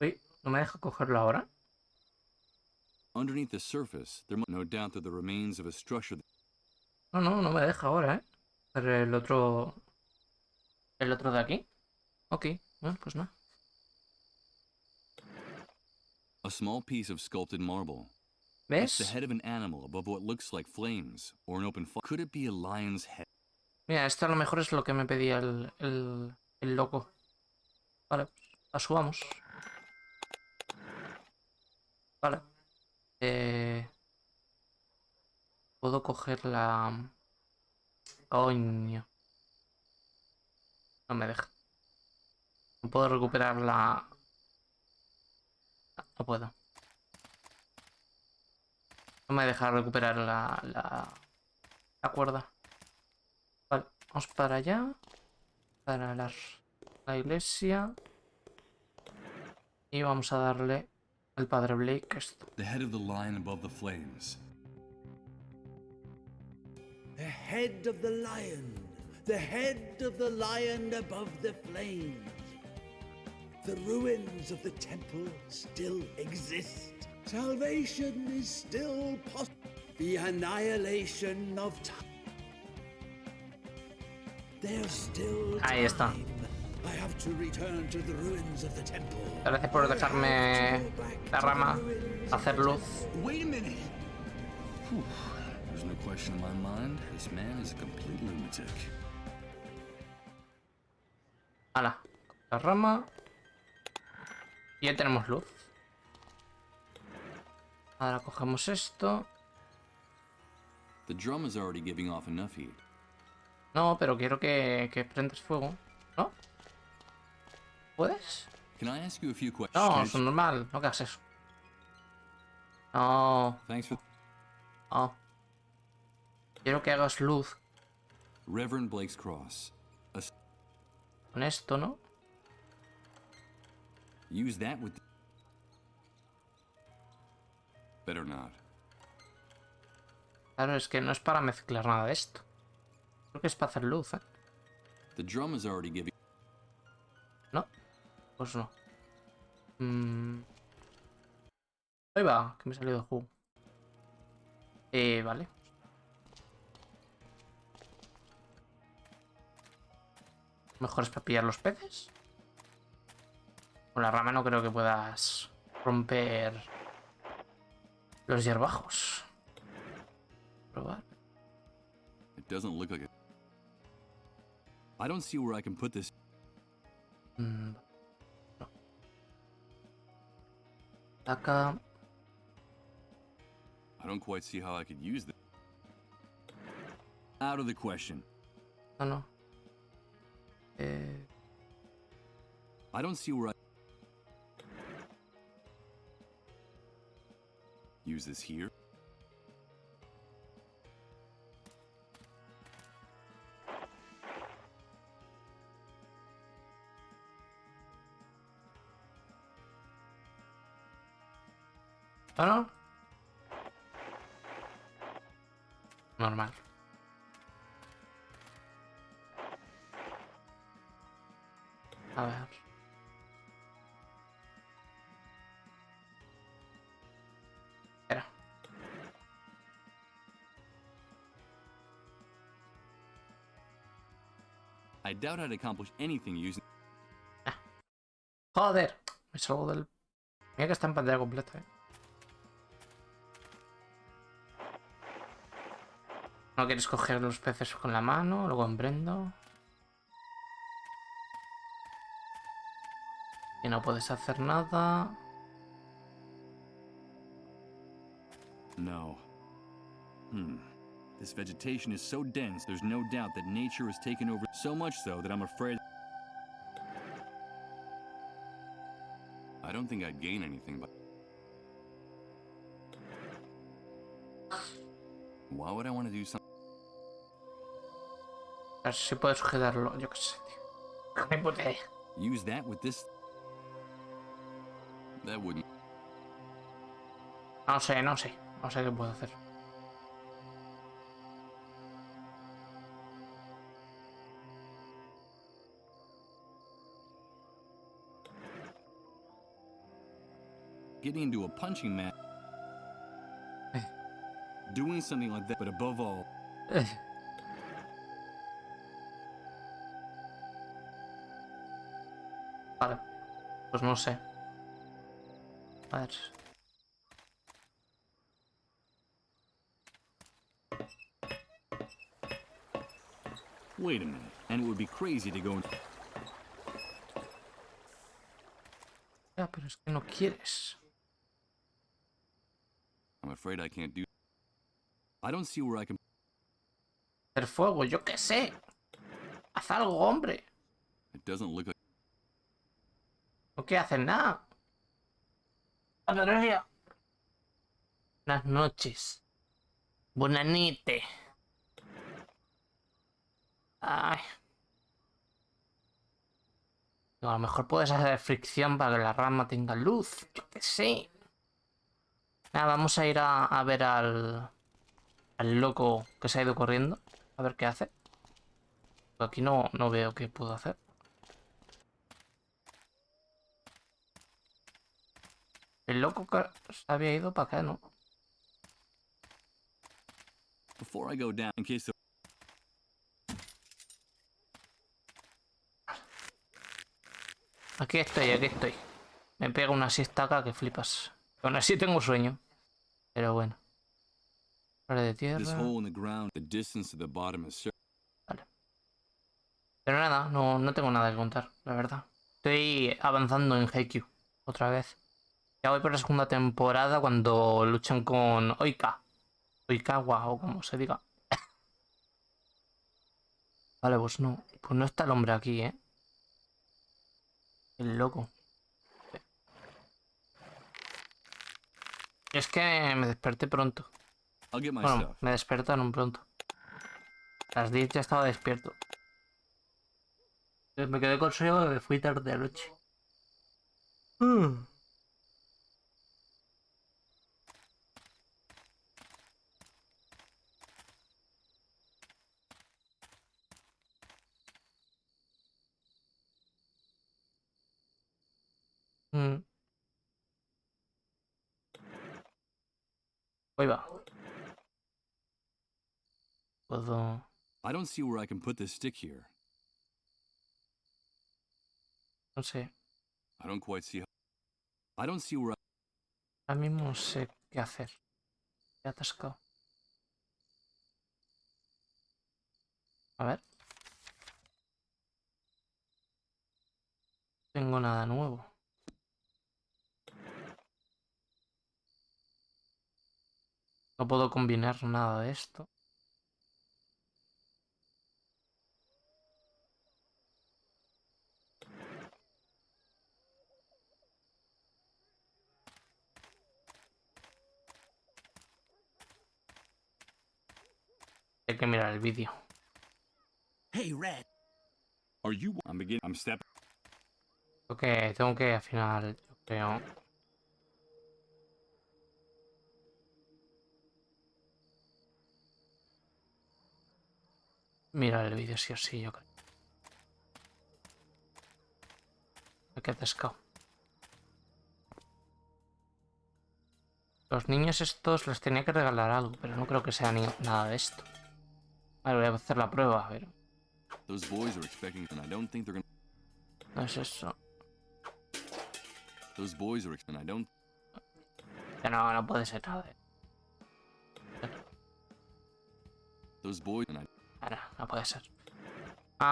Uy, ¿no me deja cogerlo ahora? Underneath the surface, there must no doubt they're the remains of a structure. No me deja ahora, ¿eh? Pero el otro de aquí. Ok, bueno, pues nada. A small piece of sculpted marble. ¿Ves? It's the head of an animal above what looks like flames or an open fire. Could it be a lion's head? Mira, esto a lo mejor es lo que me pedía el loco. Vale, la subamos. Vale. Puedo coger la... Coño. No me deja. No puedo recuperar la... No puedo. No me deja recuperar la cuerda. Vale, vamos para allá. Para la iglesia. Y vamos a darle al padre Blake esto. The head of the lion above the flames. The head of the lion. The head of the lion above the flames. The ruins of the temple still exist. Salvation is still possible. The annihilation of time. There's still time. Ahí está. I have to return to the ruins of the temple. Gracias por dejarme la rama hacer luz. Wait a minute. There's no question in my mind. This man is a complete lunatic. Hala, la rama. Y ya tenemos luz. Ahora cogemos esto. The drum is already giving off enough heat. No, pero quiero que prendas fuego. ¿No? ¿Puedes? Can I ask you a few questions? No, es normal. No que hagas eso. No. Thanks for... No. Quiero que hagas luz. Reverend Blake's cross. Con esto, ¿no? Use that with... Better not. Claro, es que no es para mezclar nada de esto. Creo que es para hacer luz, ¿eh? The drum is already giving... No. Pues no. Ahí va, que me ha salido de juego. Vale. Mejor es para pillar los peces. Con la rama no creo que puedas romper los hierbajos. Probar. It doesn't look like it. I don't see where I can put this. No. Placa. I don't quite see how I could use this. Out of the question. No. I don't see where I use this here. ¿No? Normal. A ver. Espera. I doubt I'd accomplish anything using. Joder. Me salgo del... Mira que está en pantalla completa, No quieres coger los peces con la mano, lo comprendo. Y no puedes hacer nada. No. This vegetation is so dense, there's no doubt that nature has taken over, so much so that I'm afraid. I don't think I'd gain anything, but why would I want to do something? A ver si puedes sujetarlo, yo qué sé, tío. Ni puta idea. Use that with this? That wouldn't. No sé. No sé qué puedo hacer. Getting into a punching match. Doing something like that, but above all. Vale. Pues no sé. A ver. Wait a minute, and it would be crazy to go in. Ya, pero es que no quieres. I'm afraid I can't do. I don't see where I can. El fuego, yo qué sé. Haz algo, hombre. It doesn't look like. No quiere hacer nada. Buenas noches. Buenanite. Ay. A lo mejor puedes hacer fricción para que la rama tenga luz. Yo qué sé. Nada, vamos a ir a ver al loco que se ha ido corriendo. A ver qué hace. Aquí no veo qué puedo hacer. El loco que se había ido para acá, ¿no? Before I go down, in case. Aquí estoy. Me pega una siesta acá que flipas. Aún así tengo sueño. Pero bueno. Vale, de tierra. Vale. Pero nada, no tengo nada que contar, la verdad. Estoy avanzando en HQ otra vez. Ya voy por la segunda temporada cuando luchan con Oikawa o como se diga. Vale, pues no está el hombre aquí, ¿eh? El loco. Es que me desperté pronto. Bueno, me despertaron pronto. A las 10 ya estaba despierto. Me quedé con sueño y me fui tarde anoche. Ahí va. Puedo... I don't see where I can put this stick here. No sé. I don't quite see how... I don't see where Ahora mismo no sé qué hacer. Me he atascado. A ver. No tengo nada nuevo. No puedo combinar nada de esto. Hay que mirar el vídeo. Hey, Red. Are you... I'm stepping... Ok, tengo que afinar, yo creo. Mirar el vídeo sí o sí, yo creo. Me quedé atascado. Los niños estos les tenía que regalar algo, pero no creo que sea ni nada de esto. Vale, voy a hacer la prueba, a ver. Those boys are expecting, and I don't think they're gonna... No es eso. Those boys are expecting, I don't... Que no, no puede ser nada. Those boys and I... Ahora, no puede ser. Voy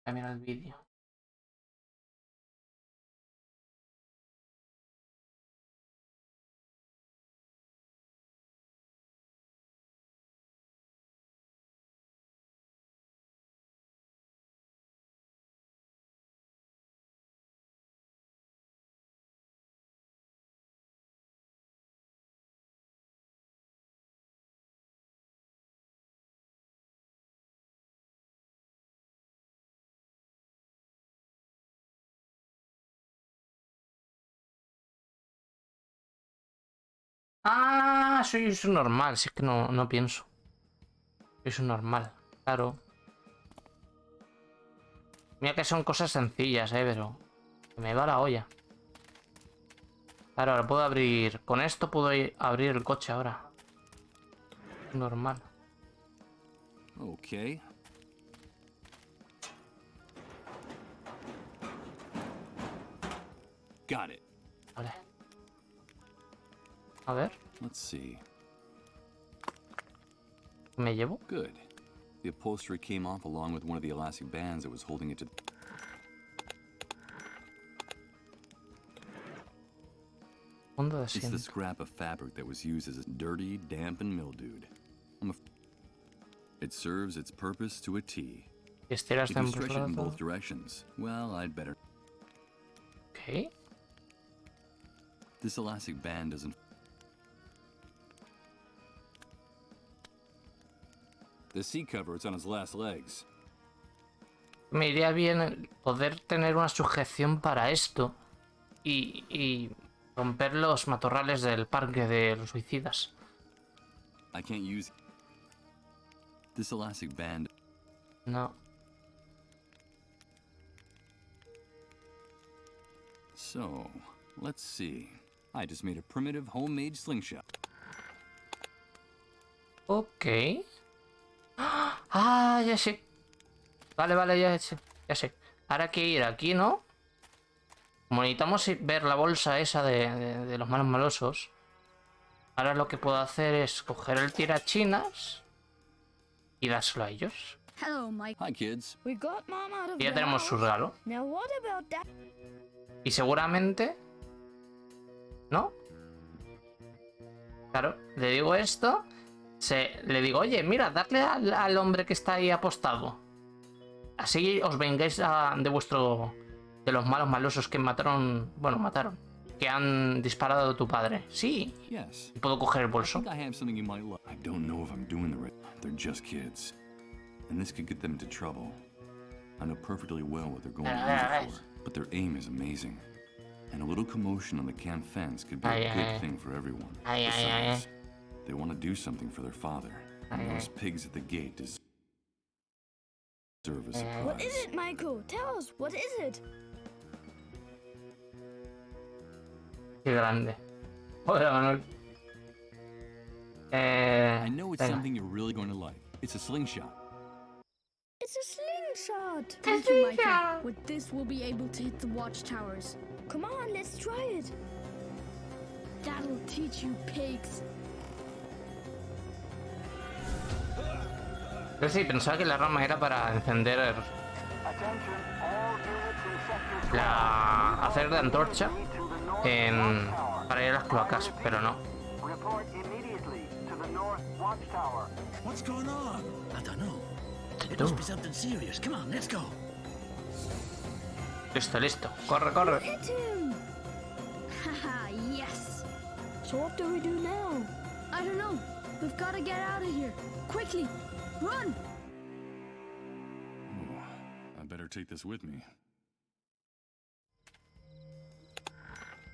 a mirar el vídeo. Ah, soy un normal, si es que no pienso. Soy un normal, claro. Mira que son cosas sencillas, pero me va la olla. Claro, ahora puedo abrir... Con esto puedo abrir el coche ahora. Normal. Okay. Got it. Vale. A ver. Let's see. ¿Me llevo? Good. The upholstery came off along with one of the elastic bands that was holding it to... Fondo de It's the asiento. scrap of fabric that was used as dirty, damp, and mildewed. It serves its purpose to a T. Y estiras You de can stretch it in embosado. both directions. Well, I'd better... Ok. This elastic band doesn't... The seat cover is on its last legs. Me iría bien poder tener una sujeción para esto y romper los matorrales del parque de los suicidas. I can't use... This elastic band... No. So, let's see. I just made a primitive homemade slingshot. Ok. Ah, ya sé. Vale, vale, ya sé. Ya sé. Ahora hay que ir aquí, ¿no? Como necesitamos ver la bolsa esa de los malos malosos. Ahora lo que puedo hacer es coger el tirachinas y dárselo a ellos. Hello, Mike. Hi, kids. We got Mom out of Y ya the tenemos su house. regalo. Now what about that? Y seguramente... ¿No? Claro, le digo esto. Le digo, oye, mira, darle al hombre que está ahí apostado. Así os vengáis de los malos malosos que mataron... Bueno, mataron. Que han disparado a tu padre. Sí. Yes. Y puedo coger el bolso. I have something you might like. I don't know if I'm doing the right... They're just kids. And this could get them into trouble. I know perfectly well what they're going to use it for. But their aim is amazing. And a little commotion on the camp fence could be a good thing for everyone. Besides, they want to do something for their father. And those pigs at the gate deserve a surprise. What is it, Michael? Tell us, what is it? Qué grande. Hola, Manuel. I know it's venga. something you're really going to like. It's a slingshot. It's a slingshot. But thank you, Micah. With this, we'll be able to hit the watchtowers. Come on, let's try it. That'll teach you, pigs. Pero sí, pensaba que la rama era para encender hacer de antorcha para ir a las cloacas, pero no. What's going on? I don't know. It must be something serious. Come on, let's go. Listo, listo. Corre, corre. Hit him! Haha, yes. So what do we do now? I don't know. We've got to get out of here. Quickly. Run! I better take this with me.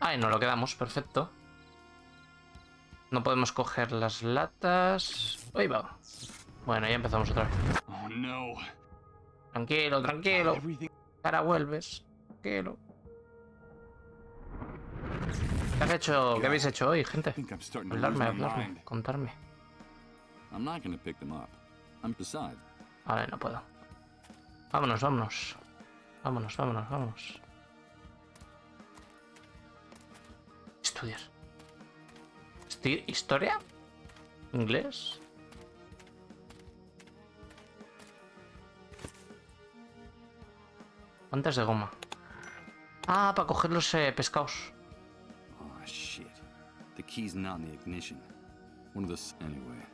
Ahí nos lo quedamos, perfecto. No podemos coger las latas. Ahí va. Bueno, ya empezamos otra vez. Oh, no. Tranquilo, tranquilo. Ahora vuelves. Tranquilo. ¿Qué has hecho? ¿Qué habéis hecho hoy, gente? Hablarme, contarme. I'm not gonna pick them up. I'm beside. Vale, no puedo. Vámonos, vámonos. Vámonos, vámonos, vámonos. Estudiar. ¿Historia? ¿Inglés? Guantes de goma. Ah, para coger los pescados. Oh, shit. The key's not in the ignition. One of those anyway.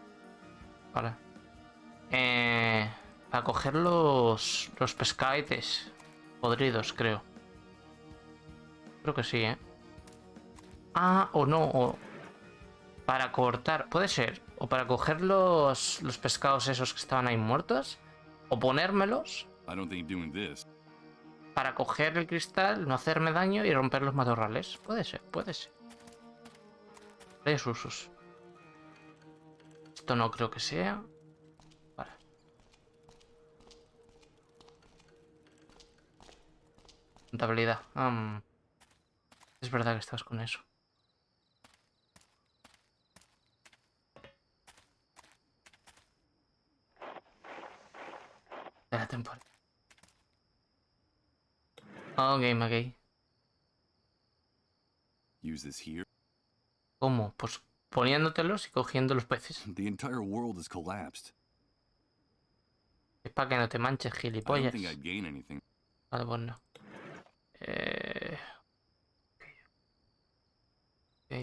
Vale. Para coger los pescadetes podridos, creo. Creo que sí, ¿eh? Ah, o no, o para cortar, puede ser. O para coger los pescados esos que estaban ahí muertos. O ponérmelos. I don't think doing this. Para coger el cristal, no hacerme daño y romper los matorrales. Puede ser, puede ser. Varios usos. Esto no creo que sea. Vale. Contabilidad. Es verdad que estás con eso. De la temporada. Ok. Use this here. ¿Cómo? Pues poniéndotelos y cogiendo los peces. The entire world has collapsed. Es para que no te manches, I don't gilipollas. think I'd gain anything. Vale, pues no.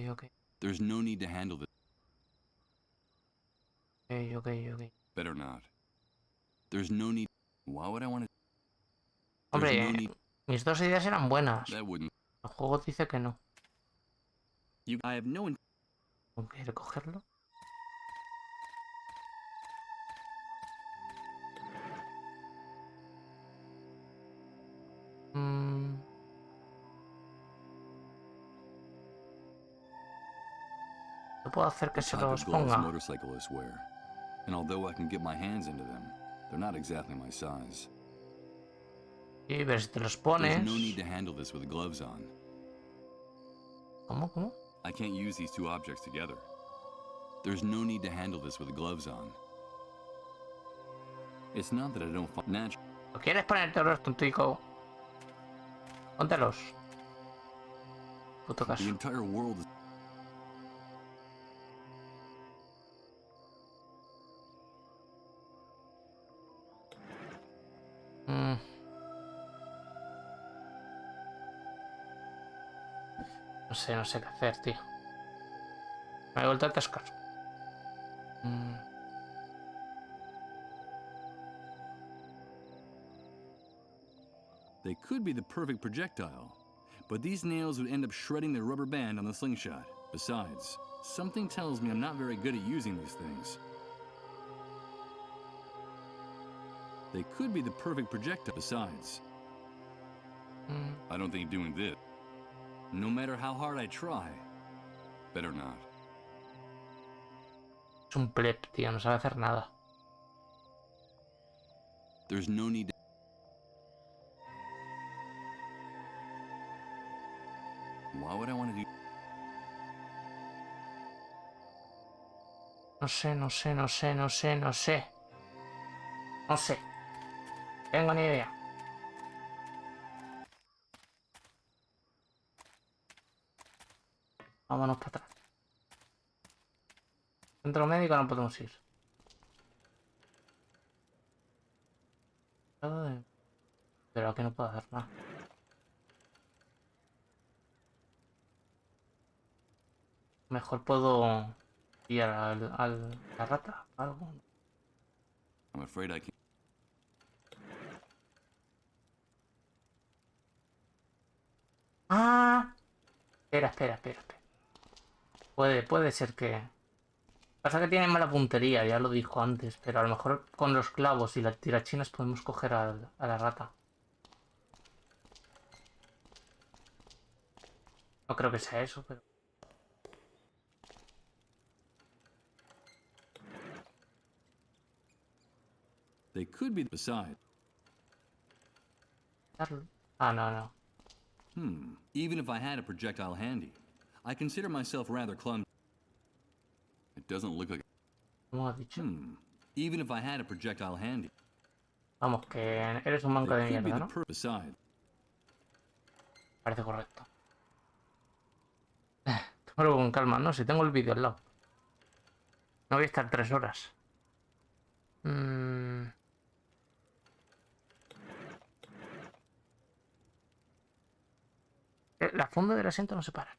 Ok. There's no need to handle this. Ok. Better not. There's no need. Why would I want to? Hombre, mis dos ideas eran buenas. That wouldn't. El juego dice que no. I have no. ¿Quiere cogerlo? No puedo hacer que se los ponga. Motorcyclists wear, and although I can get my hands into them, they're not exactly my size. Sí, pero si te los pones. There's no need to handle this with gloves on. ¿Cómo? I can't use these two objects together. There's no need to handle this with gloves on. It's not that I don't find natural. ¿No quieres ponértelos, tontico? Póntelos. Puto caso. The entire world is. No sé qué hacer, tío. Me he vuelto a atascar. They could be the perfect projectile, but these nails would end up shredding the rubber band on the slingshot. Besides, something tells me I'm not very good at using these things. They could be the perfect projectile. Besides, I don't think doing this. No matter how hard I try, better not. Es un pleb, tío, no sabe hacer nada. There's no need to... Why would I want to do... No sé. No sé. Tengo ni idea. Vámonos para atrás. Centro médico no podemos ir. Pero aquí no puedo hacer nada. Mejor puedo ir a la rata, algo. I'm afraid I can't. Ah, espera. Puede ser que... Pasa que tiene mala puntería, ya lo dijo antes, pero a lo mejor con los clavos y las tirachinas podemos coger a la rata. No creo que sea eso, pero... They could be beside. Ah, no. Even if I had a projectile handy, I consider myself rather clumsy. It doesn't look like... ¿Cómo has dicho? Even if I had a projectile handy. Vamos, que eres un manco de They could be mierda, the ¿no? beside. Parece correcto. Tómalo con calma, ¿no? Si tengo el vídeo al lado. No voy a estar 3 horas. La funda del asiento no se para.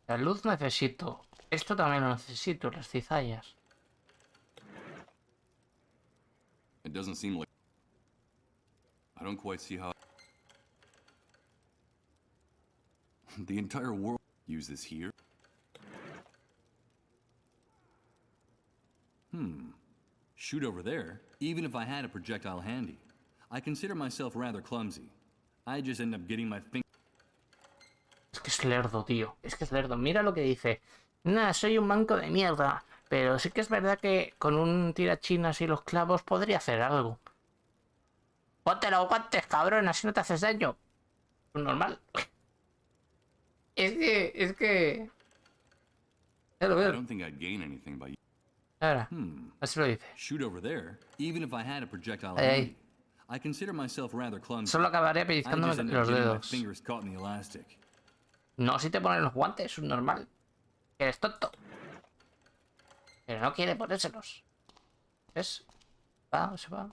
La luz necesito. Esto también lo necesito, las cizallas. It doesn't seem like... I don't quite see how... The entire world use this here? Shoot over there, even if I had a projectile handy. I consider myself rather clumsy. I just end up getting my finger... Es que es lerdo, tío. Es que es lerdo. Mira lo que dice. Nah, soy un manco de mierda. Pero sí que es verdad que con un tirachinas y los clavos podría hacer algo. Ponte los guantes, cabrón, así no te haces daño. Normal. Es que... Ya lo I veo. don't think I'd gain anything by... Ahora, así lo dice. Shoot over there, even if I had a projectile Hey. handy. I consider myself rather clumsy. Solo acabaré I pellizcándome just end los up getting my dedos. fingers caught in the elastic. No, si te ponen los guantes, es un normal. Eres tonto. Pero no quiere ponérselos. ¿Ves? Se va.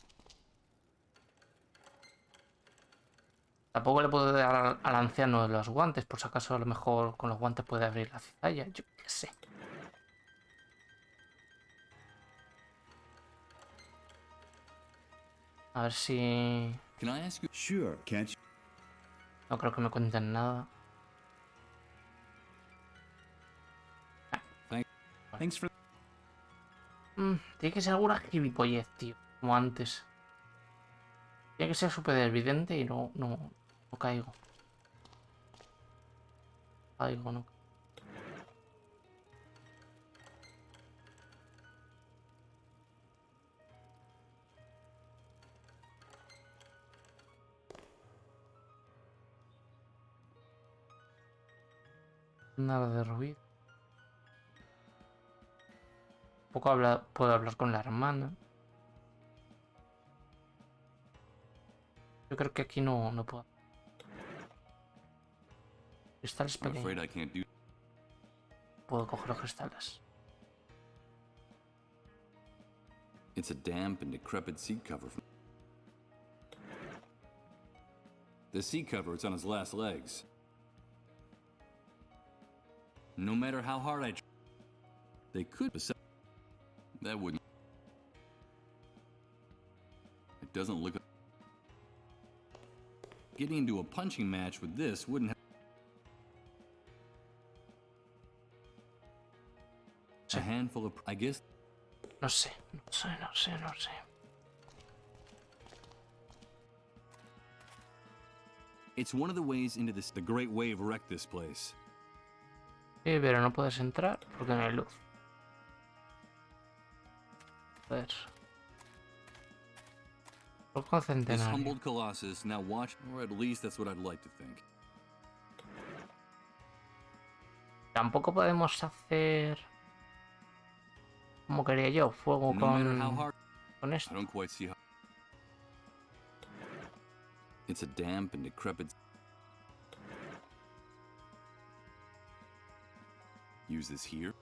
Tampoco le puedo dar al anciano los guantes, por si acaso a lo mejor con los guantes puede abrir la cizalla. Yo qué sé. A ver si... Can I ask you? Sure, can't you? No creo que me cuenten nada. Thanks for... Tiene que ser alguna gilipollez, tío. Como antes. Tiene que ser súper evidente y no caigo. No. Nada de ruido. Puedo hablar con la hermana. Yo creo que aquí no puedo. Cristales I'm afraid pequeños. I can't do... Puedo coger los cristales. It's a damp and decrepit seat cover. The seat cover is on its last legs. No matter how hard I try, they could... That wouldn't... It doesn't look... Getting into a punching match with this wouldn't have... A handful of... I guess... No sé. It's one of the ways into this... The Great Wave wrecked this place. Sí, pero no puedes entrar porque no hay luz. A ver. Poco This centenario. humbled colossus now watch... Or at least that's what I'd like to think. Tampoco podemos hacer... como quería yo, fuego No matter how con hard, I esto. don't quite see how. It's a damp and decrepit. Use this here.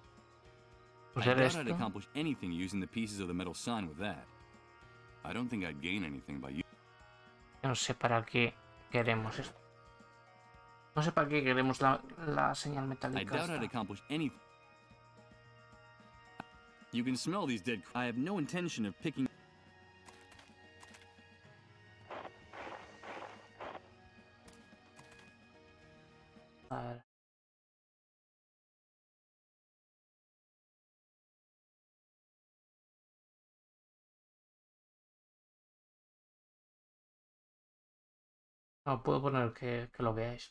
I Usar doubt I'd esto. accomplish anything using the pieces of the metal sign with that. I don't think I'd gain anything by No sé para qué queremos esto. No sé para qué queremos la señal I metálica doubt I'd esta. accomplish anything. You can smell these dead. I have no intention of picking. A ver. No, puedo poner que lo veáis.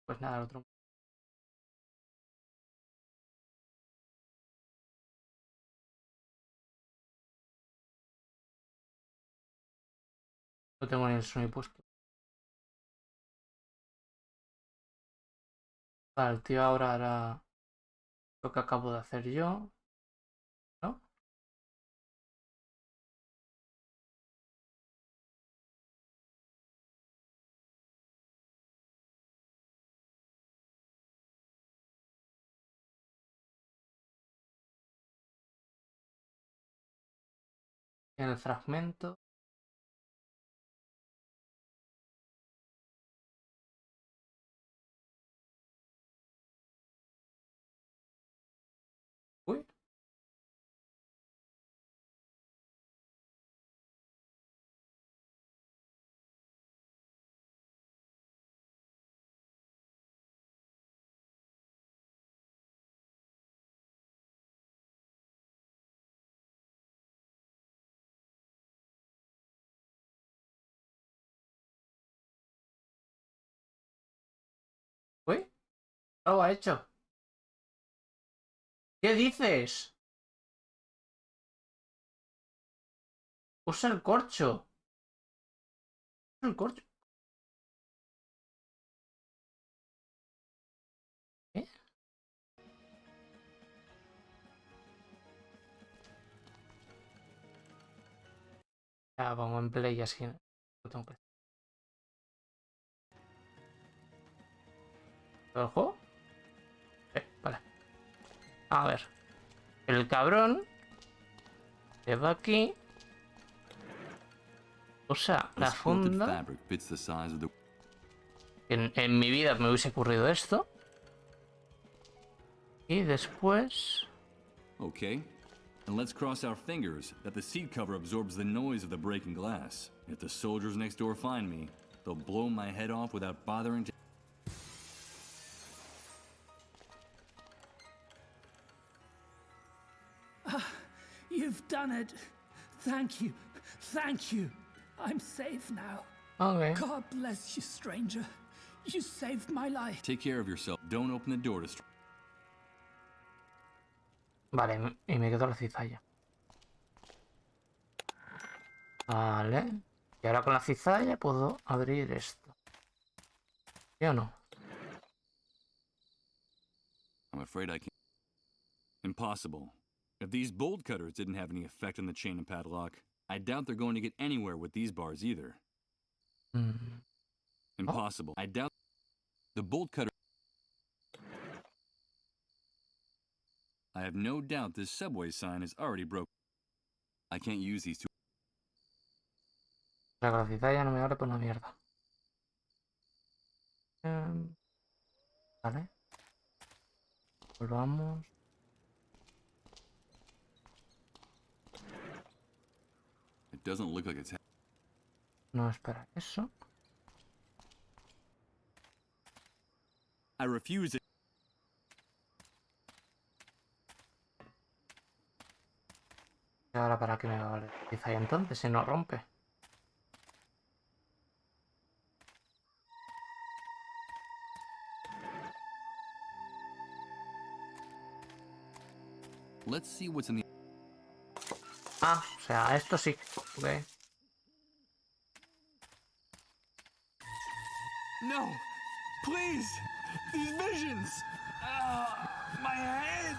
Pues nada, el otro. No tengo ni el sonido puesto. Vale, el tío ahora hará lo que acabo de hacer yo. ¿No? En el fragmento. Uy. Uy. Lo ha hecho. ¿Qué dices? Usa el corcho. Usa el corcho. ¿Qué? Ya pongo en play y así. Lo tengo que hacer. ¿Todo el juego? Vale. A ver. El cabrón se va aquí. Usa la funda. En mi vida me hubiese ocurrido esto. Y después. Okay. And let's cross our fingers that the seat cover absorbs the noise of the breaking glass. If the soldiers next door find me, they'll blow my head off without bothering to. You've done it. Thank you. Thank you. I'm safe now. Okay. God bless you, stranger. You saved my life. Take care of yourself. Don't open the door to. Vale, y me quedo la cizalla. Vale. Y ahora con la cizalla puedo abrir esto. ¿Sí o no? I'm afraid I can't. Impossible. If these bolt cutters didn't have any effect on the chain and padlock, I doubt they're going to get anywhere with these bars either. Impossible. I doubt the bolt cutter. I have no doubt this subway sign is already broken. I can't use these two. La cizalla no me abre por una mierda. Vale. Volvamos. It doesn't look like it's. No, espera, eso. I refuse it. ¿Y ahora para qué me va a valer la cizalla entonces si no rompe? Let's see what's in the. Ah, o sea, esto sí. Okay. No! Please! These visions! My head!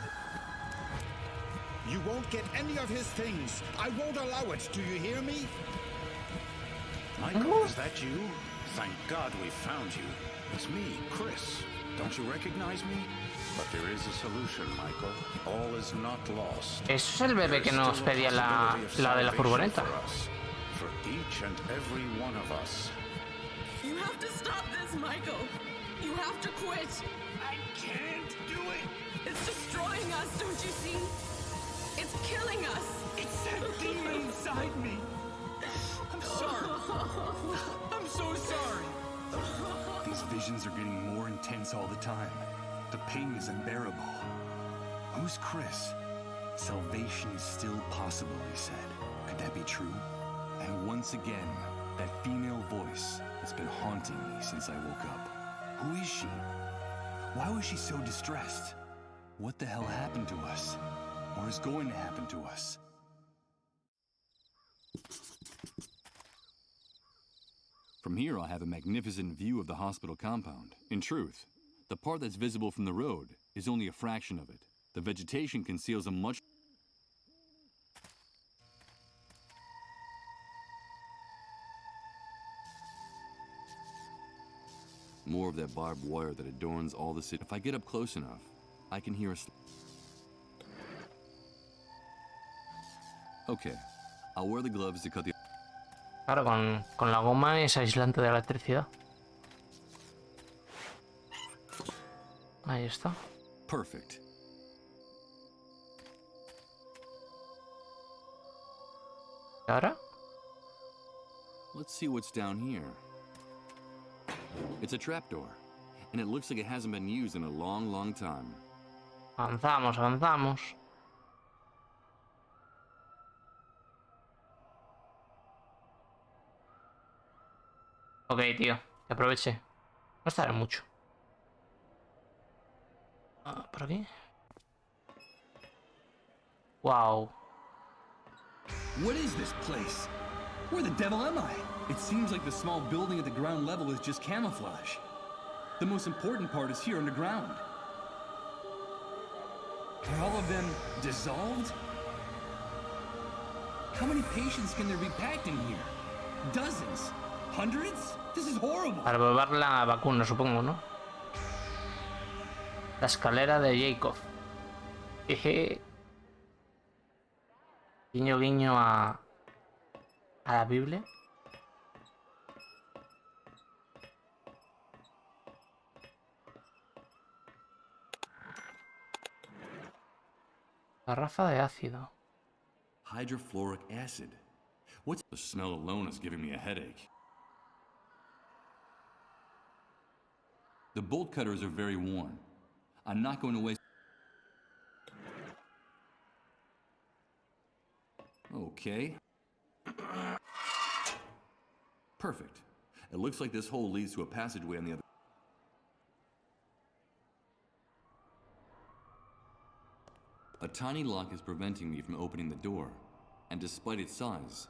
You won't get any of his things. I won't allow it. Do you hear me? Michael, is that you? Thank God we found you. It's me, Chris. Don't you recognize me? But there is a solution, Michael. All is not lost. Eso es el bebé que nos pedía la de la furgoneta. For each and every one of us. You have to stop this, Michael. You have to quit. I can't do it. It's destroying us, don't you see? It's killing us. It's that demon inside me. I'm sorry. I'm so sorry. These visions are getting more intense all the time. The pain is unbearable. Who's Chris? Salvation is still possible, he said. Could that be true? And once again, that female voice has been haunting me since I woke up. Who is she? Why was she so distressed? What the hell happened to us? Or is going to happen to us? From here, I'll have a magnificent view of the hospital compound. In truth, the part that's visible from the road is only a fraction of it. The vegetation conceals a much... more of that barbed wire that adorns all the city. If I get up close enough, I can hear a... Okay, I'll wear the gloves to cut the... Claro, con la goma es aislante de la electricidad. Ahí está. Perfect. ¿Y ahora? Let's see what's down here. It's a trapdoor, and it looks like it hasn't been used in a long, long time. Avanzamos, avanzamos. Ok, tío, que aproveche. No estaré mucho. ¿Por aquí? Wow. What is this place? Where the devil am I? It seems like the small building at the ground level is just camouflage. The most important part is here underground. Are all of them dissolved? How many patients can there be packed in here? Dozens? Hundreds? This is horrible. Para probar la vacuna, supongo, ¿no? La escalera de Jacob. Jeje. Guiño, guiño a la Biblia. Garrafa de ácido. Hydrofluoric acid. What's the smell alone is giving me a headache. The bolt cutters are very worn. I'm not going to waste... Okay. Perfect. It looks like this hole leads to a passageway on the other... A tiny lock is preventing me from opening the door, and despite its size...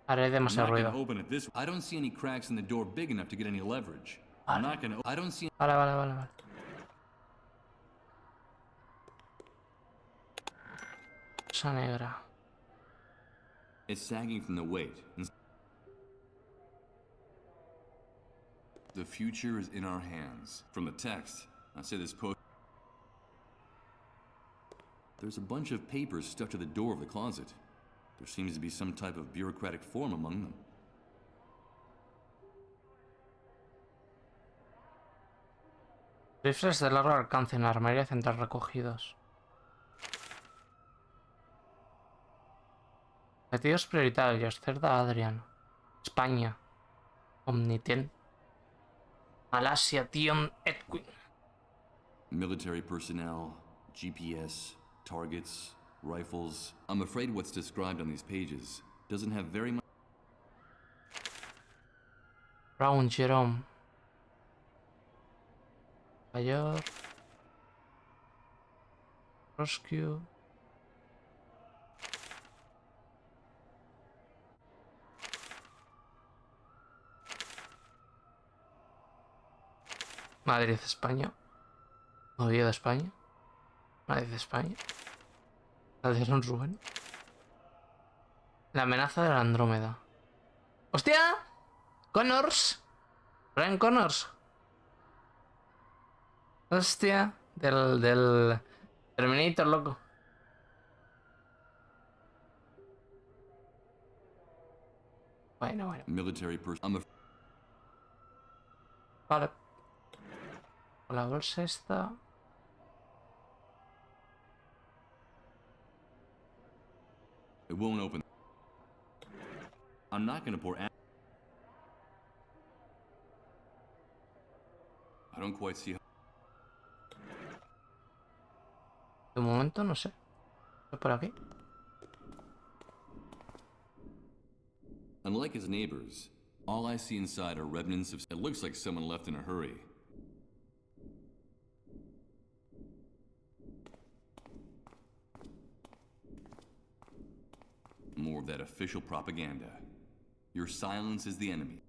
Haré demasiado ruido. Open it this way. I don't see any cracks in the door big enough to get any leverage. I'm not gonna... I don't see... Vale. Esa negra. It's sagging from the weight. The future is in our hands. From the text, I say this post... There's a bunch of papers stuck to the door of the closet. There seems to be some type of bureaucratic form among them. Rifles de largo alcance en armería central recogidos. Objetivos prioritarios. Cerda Adrian. España. Omniten. Malasia Tion Edwin. Military personnel, GPS, targets, rifles. I'm afraid what's described on these pages doesn't have very much... Brown Jerome. Mayor. Rescue. Madrid, España. Oviedo, España. Madrid, España. Calderón, Rubén. La amenaza de la Andrómeda. ¡Hostia! ¡Connors! Brian Connors. Hostia. Del Terminator, loco. Bueno. Vale. Con la bolsa esta. It won't open. I'm not gonna pour. I don't quite see how. De momento no sé. Por aquí. Unlike his neighbors, all I see inside are remnants of. It looks like someone left in a hurry. More of that official propaganda. Your silence is the enemy.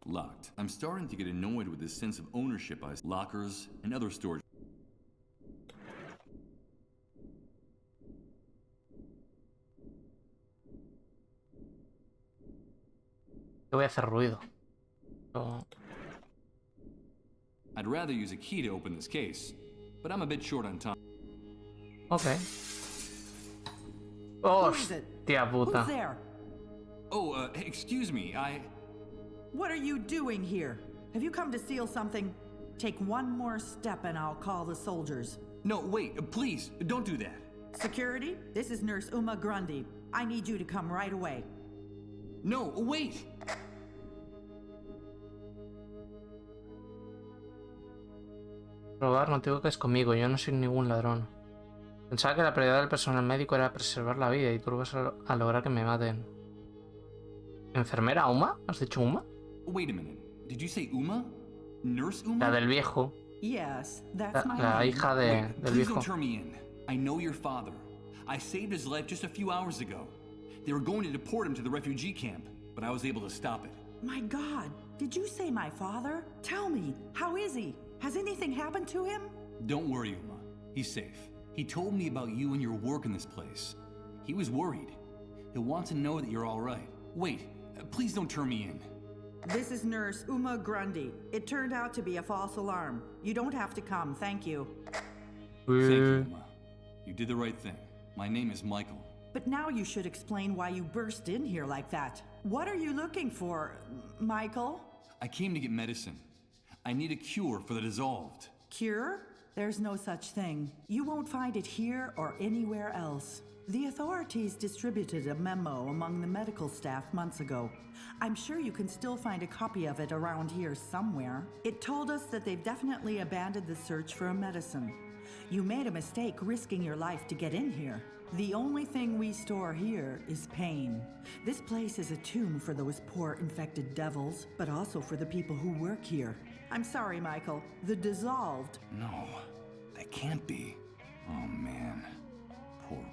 Locked. I'm starting to get annoyed with this sense of ownership as lockers and other storage. Voy a hacer ruido. Oh. I'd rather use a key to open this case, but I'm a bit short on time. Okay. Hostia puta. Who's there? Oh, excuse me, What are you doing here? Have you come to steal something? Take one more step and I'll call the soldiers. No, wait, please, don't do that. Security, this is Nurse Uma Grundy. I need you to come right away. No, wait! Robar, no te equivoques conmigo, yo no soy ningún ladrón. Pensaba que la prioridad del personal médico era preservar la vida y tú vas a lograr que me maten. ¿Enfermera Uma? ¿Has dicho Uma? Wait a minute, did you say Uma? Nurse Uma? La del viejo. Yes, that's my La name. hija del Please viejo. don't turn me in. I know your father. I saved his life just a few hours ago. They were going to deport him to the refugee camp, but I was able to stop it. My God, did you say my father? Tell me, how is he? Has anything happened to him? Don't worry, Uma. He's safe. He told me about you and your work in this place. He was worried. He'll want to know that you're all right. Wait, please don't turn me in. This is Nurse Uma Grundy. It turned out to be a false alarm. You don't have to come, thank you. Thank you, Uma. You did the right thing. My name is Michael. But now you should explain why you burst in here like that. What are you looking for, Michael? I came to get medicine. I need a cure for the dissolved. Cure? There's no such thing. You won't find it here or anywhere else. The authorities distributed a memo among the medical staff months ago. I'm sure you can still find a copy of it around here somewhere. It told us that they've definitely abandoned the search for a medicine. You made a mistake risking your life to get in here. The only thing we store here is pain. This place is a tomb for those poor infected devils, but also for the people who work here. I'm sorry, Michael. The dissolved. No, that can't be. Oh, man. Poor.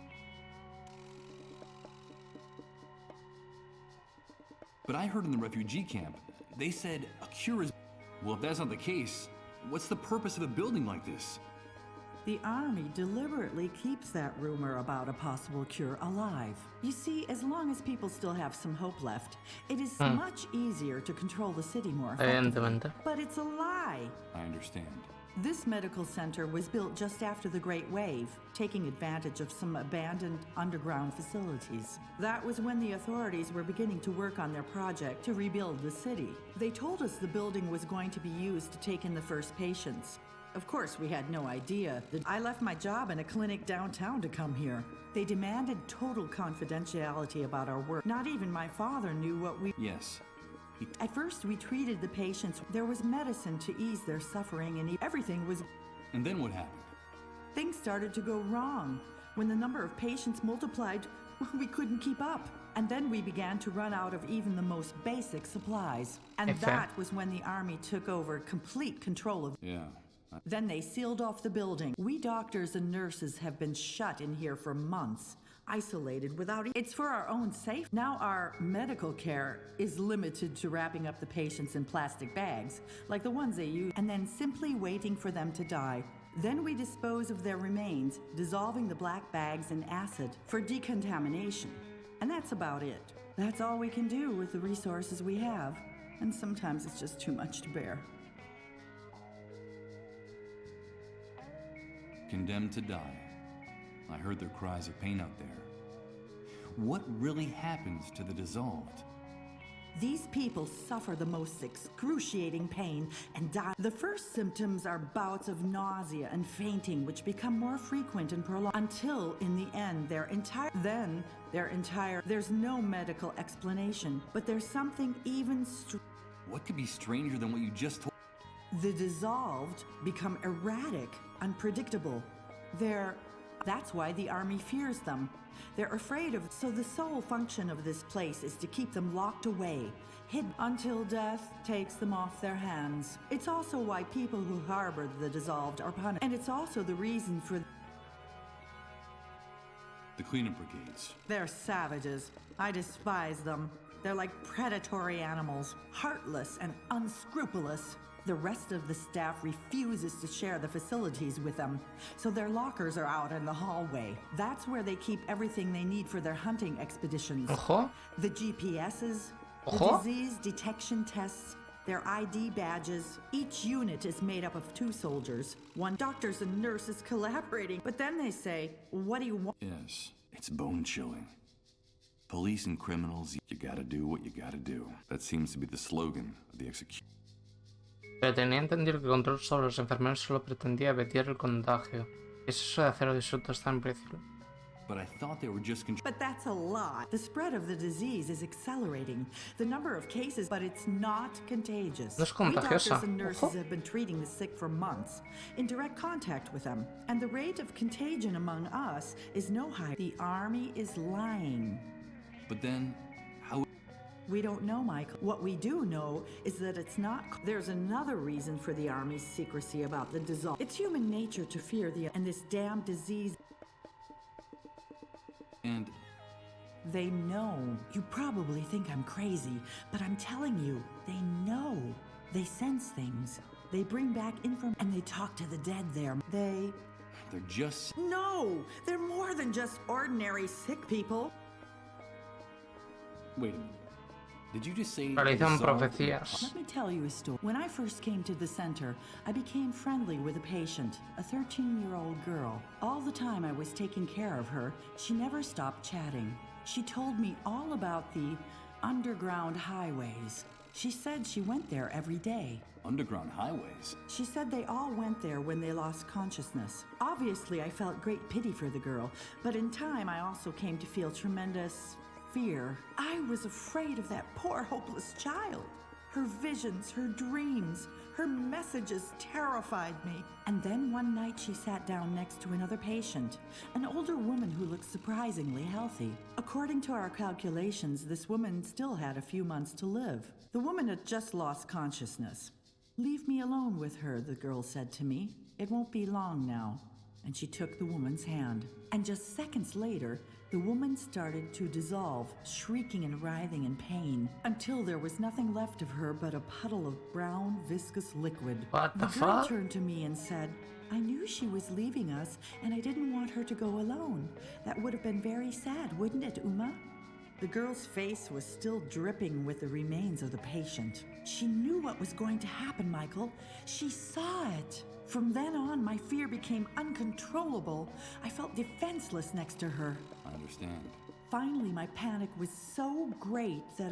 But I heard in the refugee camp, they said a cure is... Well, if that's not the case, what's the purpose of a building like this? The Army deliberately keeps that rumor about a possible cure alive. You see, as long as people still have some hope left, it is much easier to control the city more effectively. But it's a lie. I understand. This medical center was built just after the Great Wave, taking advantage of some abandoned underground facilities. That was when the authorities were beginning to work on their project to rebuild the city. They told us the building was going to be used to take in the first patients. Of course, we had no idea that I left my job in a clinic downtown to come here. They demanded total confidentiality about our work. Not even my father knew what we... Yes. At first, we treated the patients. There was medicine to ease their suffering, and everything was... And then what happened? Things started to go wrong. When the number of patients multiplied, we couldn't keep up. And then we began to run out of even the most basic supplies. And that was when the Army took over complete control of... Yeah. Then they sealed off the building. We doctors and nurses have been shut in here for months. isolated without... It's for our own safety. Now our medical care is limited to wrapping up the patients in plastic bags, like the ones they use, and then simply waiting for them to die. Then we dispose of their remains, dissolving the black bags in acid for decontamination. And that's about it. That's all we can do with the resources we have. And sometimes it's just too much to bear. Condemned to die. I heard their cries of pain out there. What really happens to the dissolved? These people suffer the most excruciating pain and die. The first symptoms are bouts of nausea and fainting, which become more frequent and prolonged until, in the end, there's no medical explanation, but there's something even What could be stranger than what you just told? The dissolved become erratic, unpredictable. That's why the army fears them. They're afraid of... So the sole function of this place is to keep them locked away, hidden, until death takes them off their hands. It's also why people who harbor the dissolved are punished. And it's also the reason for... The cleanup brigades. They're savages. I despise them. They're like predatory animals, heartless and unscrupulous. The rest of the staff refuses to share the facilities with them, so their lockers are out in the hallway. That's where they keep everything they need for their hunting expeditions. The GPSs, the disease detection tests, their ID badges. Each unit is made up of 2 soldiers, 1 doctors and nurses collaborating. But then they say, what do you want? Yes, it's bone-chilling. Police and criminals, you gotta do what you gotta do. That seems to be the slogan of the execution. Pero tenía entendido que el control sobre los enfermeros solo pretendía evitar el contagio. ¿Es eso de hacer disfruta está en precio? But I thought they were just But that's a lie. The spread of the disease is accelerating. The number of cases, but it's not contagious. No es We contagiosa. doctors and nurses have been treating the sick for months, in direct contact with them. And the rate of contagion among us is no higher. The army is lying. But then, how... We don't know, Michael. What we do know is that it's not... There's another reason for the army's secrecy about the dissolve. It's human nature to fear and this damn disease. And... They know. You probably think I'm crazy, but I'm telling you, they know. They sense things. They bring back information, and they talk to the dead there. They're just... No! They're more than just ordinary sick people. Wait a minute. Did you just say... Realizan profecías. Let me tell you a story. When I first came to the center, I became friendly with a patient, a 13-year-old girl. All the time I was taking care of her, she never stopped chatting. She told me all about the underground highways. She said she went there every day. Underground highways? She said they all went there when they lost consciousness. Obviously, I felt great pity for the girl, but in time I also came to feel tremendous fear. I was afraid of that poor, hopeless child. Her visions, her dreams, her messages terrified me. And then one night she sat down next to another patient, an older woman who looked surprisingly healthy. According to our calculations, this woman still had a few months to live. The woman had just lost consciousness. "Leave me alone with her," the girl said to me. "It won't be long now." And she took the woman's hand. And just seconds later, the woman started to dissolve, shrieking and writhing in pain, until there was nothing left of her but a puddle of brown, viscous liquid. What the girl fuck? turned to me and said, "I knew she was leaving us, and I didn't want her to go alone. That would have been very sad, wouldn't it, Uma?" The girl's face was still dripping with the remains of the patient. She knew what was going to happen, Michael. She saw it. From then on, my fear became uncontrollable. I felt defenseless next to her. I understand. Finally, my panic was so great that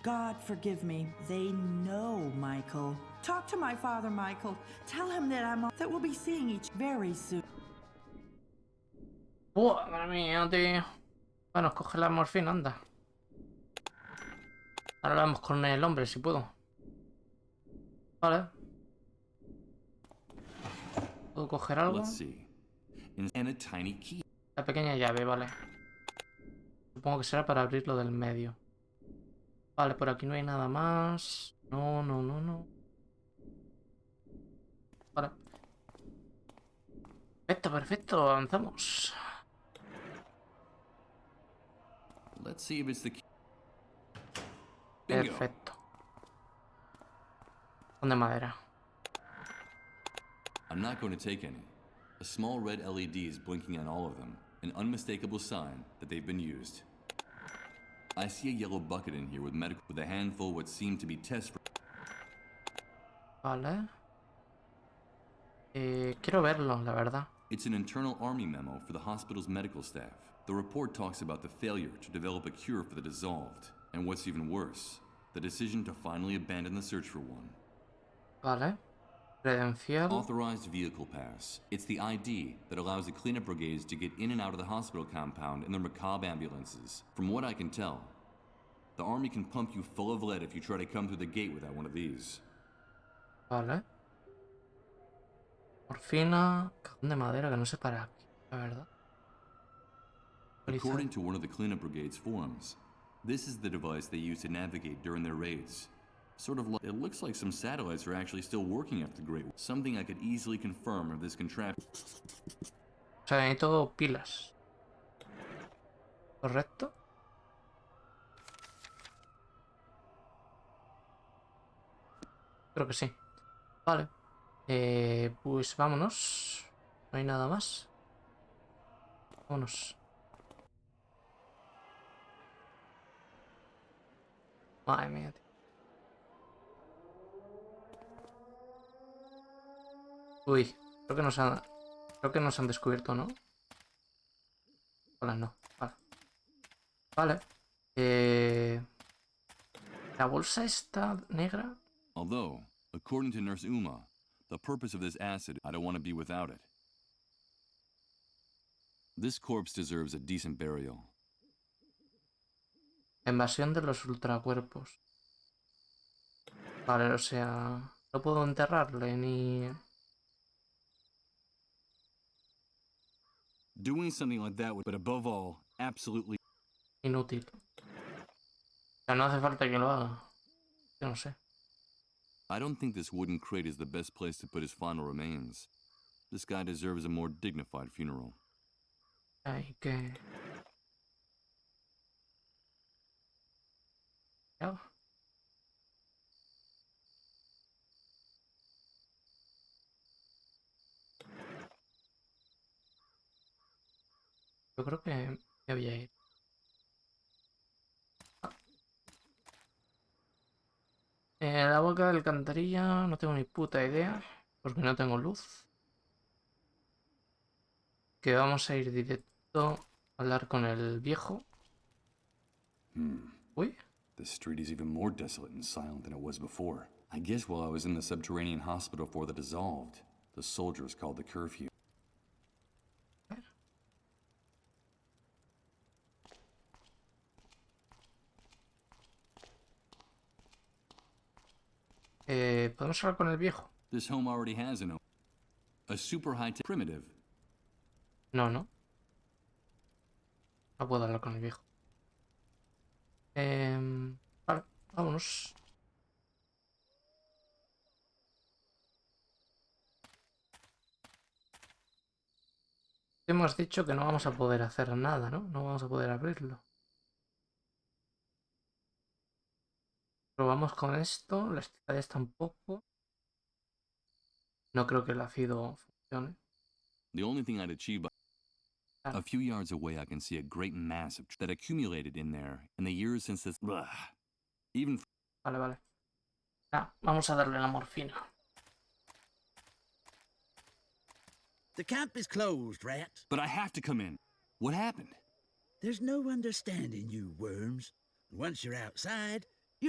God forgive me, they know, Michael. Talk to my father, Michael. Tell him that we'll be seeing each very soon. Madre mía, tío. Bueno, coge la morfina, anda. Ahora vamos con el hombre, si puedo. Vale. ¿Puedo coger algo? La pequeña llave, vale. Supongo que será para abrir lo del medio. Vale, por aquí no hay nada más. No. Vale. Perfecto, avanzamos. Let's see if it's the... Bingo. Perfecto. Son de madera. I'm not going to take any. A small red LED is blinking on all of them, an unmistakable sign that they've been used. I see a yellow bucket in here with a handful of what seem to be tests for... Vale. Quiero verlo, la verdad. It's an internal army memo for the hospital's medical staff. The report talks about the failure to develop a cure for the dissolved, and what's even worse, the decision to finally abandon the search for one. Vale. Credencial. Authorized vehicle pass. It's the ID that allows the cleanup brigades to get in and out of the hospital compound in their macabre ambulances. From what I can tell, the army can pump you full of lead if you try to come through the gate without one of these. Vale. Morfina. Cajón de madera que no sé para qué, la verdad. According to one of the cleanup brigade's forums, this is the device they use to navigate during their raids. Sort of like, it looks like some satellites are actually still working after the Great War. Something I could easily confirm if this contraption. O sea, necesito pilas. ¿Correcto? Creo que sí. Vale. Pues vámonos. No hay nada más. Vámonos. Madre mía, tío. Uy, creo que nos han descubierto, ¿no? Hola, no. Vale. Vale. La bolsa está negra. Although, according to Nurse Uma, the purpose of this acid, I don't want to be without it. This corpse deserves a decent burial. Invasión de los ultracuerpos. Vale, o sea, no puedo enterrarle ni... Doing something like that would, but above all, absolutely inútil. O sea, no hace falta que lo haga. Yo no sé. I don't think this wooden crate is the best place to put his final remains. This guy deserves a more dignified funeral. Ay, que... ¿Qué hago? Yo creo que me voy a ir. La boca del alcantarilla no tengo ni puta idea, porque no tengo luz. Que vamos a ir directo a hablar con el viejo. Uy. The street is even more desolate and silent than it was before. I guess while I was in the subterranean hospital for the dissolved, the soldiers called the curfew. ¿Podemos hablar con el viejo? This home already has a super high-tech primitive. No, no. No puedo hablar con el viejo. Vale, vámonos. Hemos dicho que no vamos a poder hacer nada, ¿no? No vamos a poder abrirlo. Probamos con esto. La esticadez tampoco. No creo que el ácido funcione. The only thing I'd achieve a few yards away, I can see a great mass of that accumulated in there in the years since this. Even. Vale, vale. Vamos a darle la morfina. The camp is closed, Rat. But I have to come in. What happened? There's no understanding you worms. Once you're outside,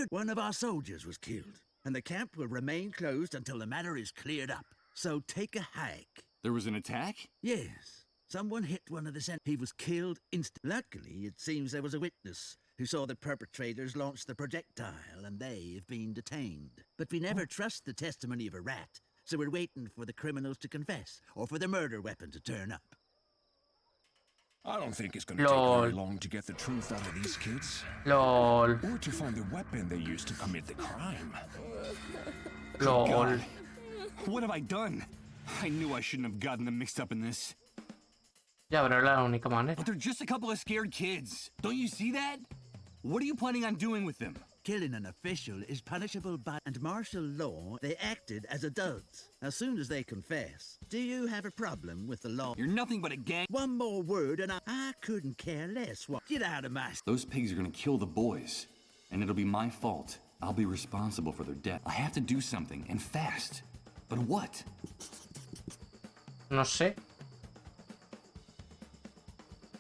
one of our soldiers was killed, and the camp will remain closed until the matter is cleared up. So take a hike. There was an attack? Yes. Someone hit one of the He was killed instantly. Luckily, it seems there was a witness who saw the perpetrators launch the projectile, and they have been detained. But we never trust the testimony of a rat, so we're waiting for the criminals to confess, or for the murder weapon to turn up. I don't think it's gonna take very long to get the truth out of these kids. LOL. Or to find the weapon they used to commit the crime. LOL. God. What have I done? I knew I shouldn't have gotten them mixed up in this. Ya, pero es la única manera. But they're just a couple of scared kids. Don't you see that? What are you planning on doing with them? Killing an official is punishable by and martial law. They acted as adults. As soon as they confess, do you have a problem with the law? You're nothing but a gang. One more word and I couldn't care less. What? Get out of my... Those pigs are gonna kill the boys, and it'll be my fault. I'll be responsible for their death. I have to do something, and fast. But what? No sé.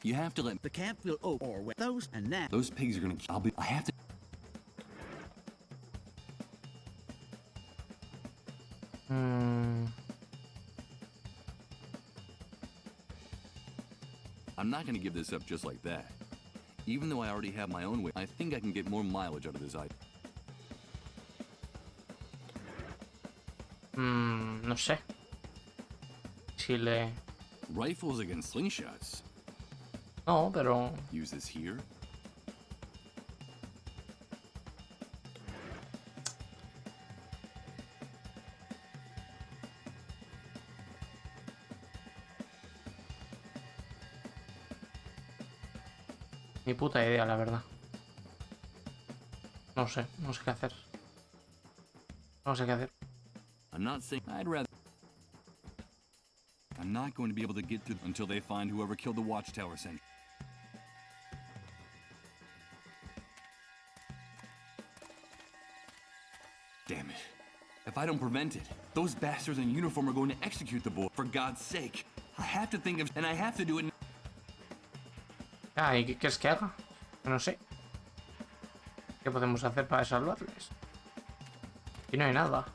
You have to let the camp will or with those and that. Those pigs are gonna. I have to. I'm not gonna give this up just like that. Even though I already have my own way, I think I can get more mileage out of this item. No sé. Si le... Rifles against slingshots. No, pero... Use this here. Ni puta idea, la verdad. No sé qué hacer. No sé qué hacer. I'm not saying I'd rather. I'm not going to be able to get through until they find whoever killed the watchtower sentry. Damn it. If I don't prevent it, those bastards in uniform are going to execute the boy. For God's sake. I have to think of... And I have to do it... Ah, ¿y qué es que haga? No sé. ¿Qué podemos hacer para salvarles? Aquí no hay nada.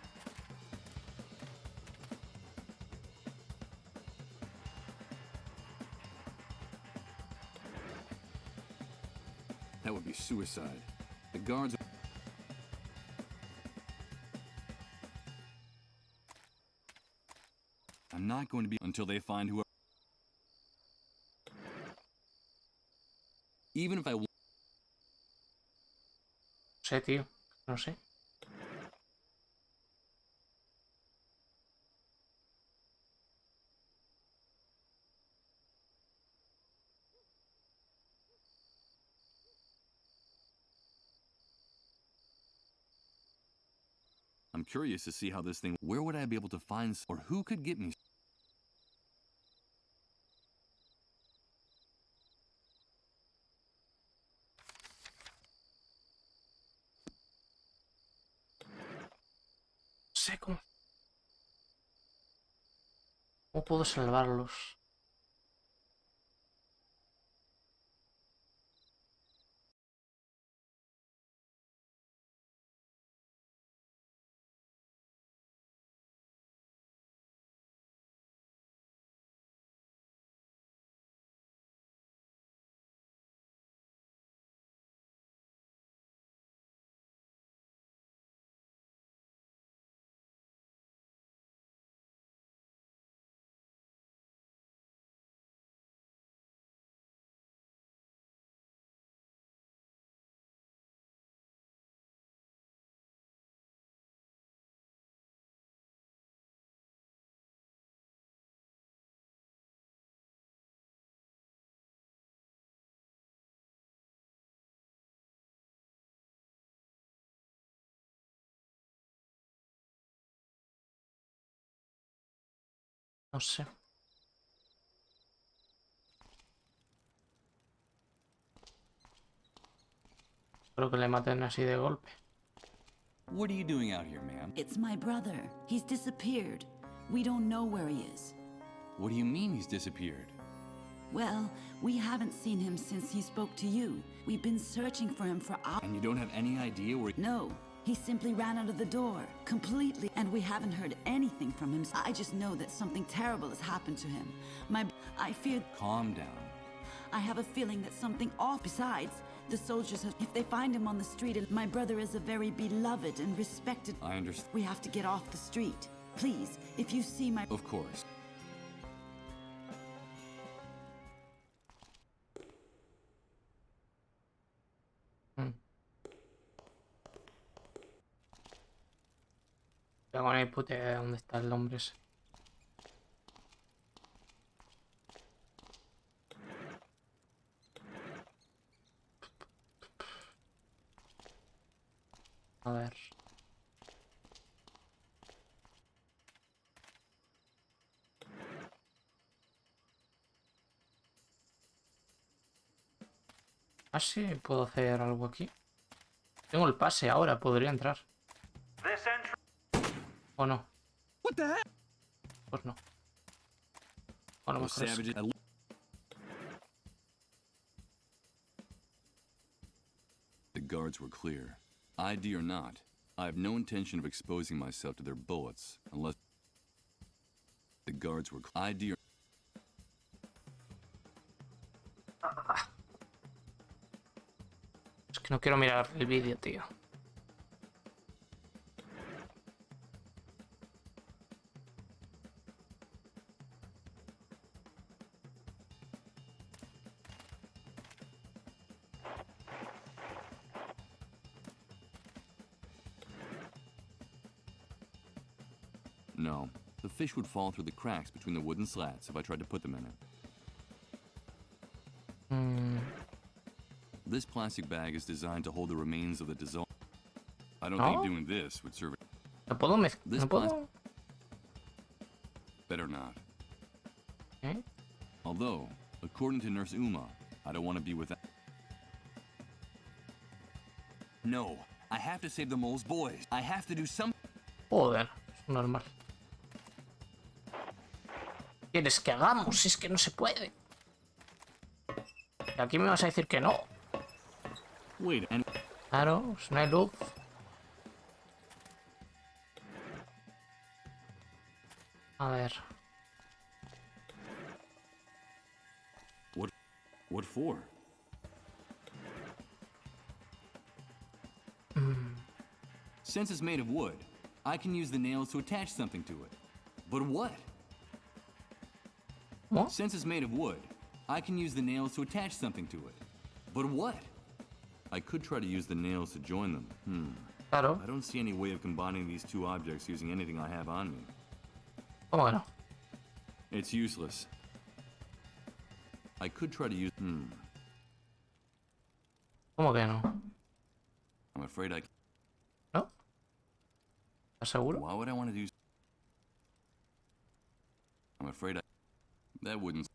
That would be suicide. The guards... I'm not going to be... Until they find whoever... Even if I... No sé, tío. No sé. I'm curious to see how this thing... Where would I be able to find... Or who could get me... sé cómo puedo salvarlos. No sé. Espero que le maten así de golpe. What are you doing out here, ma'am? It's my brother. He's disappeared. We don't know where he is. What do you mean he's disappeared? Well, we haven't seen him since he spoke to you. We've been searching for him for hours. And you don't have any idea where... No. He simply ran out of the door, completely, and we haven't heard anything from him. I just know that something terrible has happened to him. I fear... Calm down. I have a feeling that something off. Besides, the soldiers have... If they find him on the street, and my brother is a very beloved and respected... I understand. We have to get off the street. Please, if you see my... Of course. Tengo ni puta idea de dónde está el hombre ese. A ver. Ah, sí, puedo hacer algo aquí. Tengo el pase ahora, podría entrar. ¿O no? Pues no. O no, mejor sí. The guards were clear. ID or not, I have no intention of exposing myself to their bullets unless the guards were ID or Es que no quiero mirar el vídeo, tío. No, the fish would fall through the cracks between the wooden slats if I tried to put them in it. This plastic bag is designed to hold the remains of the dissolved. I don't think doing this would serve it. ¿No puedo mezclar? ¿No puedo? Better not. ¿Eh? Although, according to Nurse Uma, I don't want to be without. No, I have to save the mole's boys. I have to do something. Joder, es normal. ¿Qué quieres que hagamos? Es que no se puede. Y aquí me vas a decir que no. Claro, pues no hay luz. A ver. What for? Since it's made of wood, I can use the nails to attach something to it. But what? What? Since it's made of wood, I can use the nails to attach something to it. But what? I could try to use the nails to join them. Claro. I don't see any way of combining these two objects using anything I have on me. ¿Cómo que no? It's useless. I could try to use... ¿Cómo que no? I'm afraid I... ¿No? ¿Estás seguro? Why would I want to do... I'm afraid that wouldn't...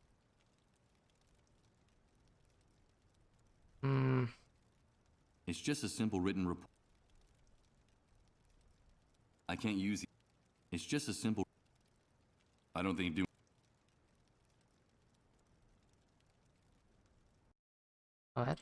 It's just a simple written report. I can't use it. It's just a simple... I don't think do... A ver.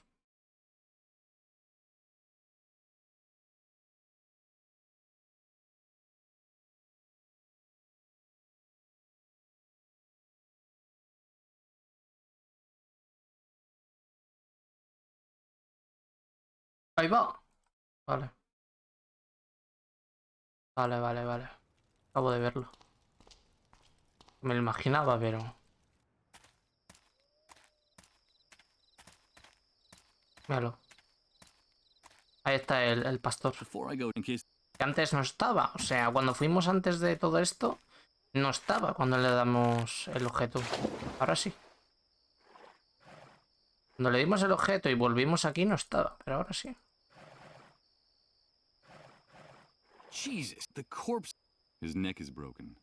Ahí va. Vale. Vale. Acabo de verlo. Me lo imaginaba, pero... Míralo. Ahí está el pastor. Que antes no estaba. O sea, cuando fuimos antes de todo esto, no estaba cuando le damos el objeto. Ahora sí. Cuando le dimos el objeto y volvimos aquí, no estaba. Pero ahora sí. Jesus, the corpse... His neck is broken.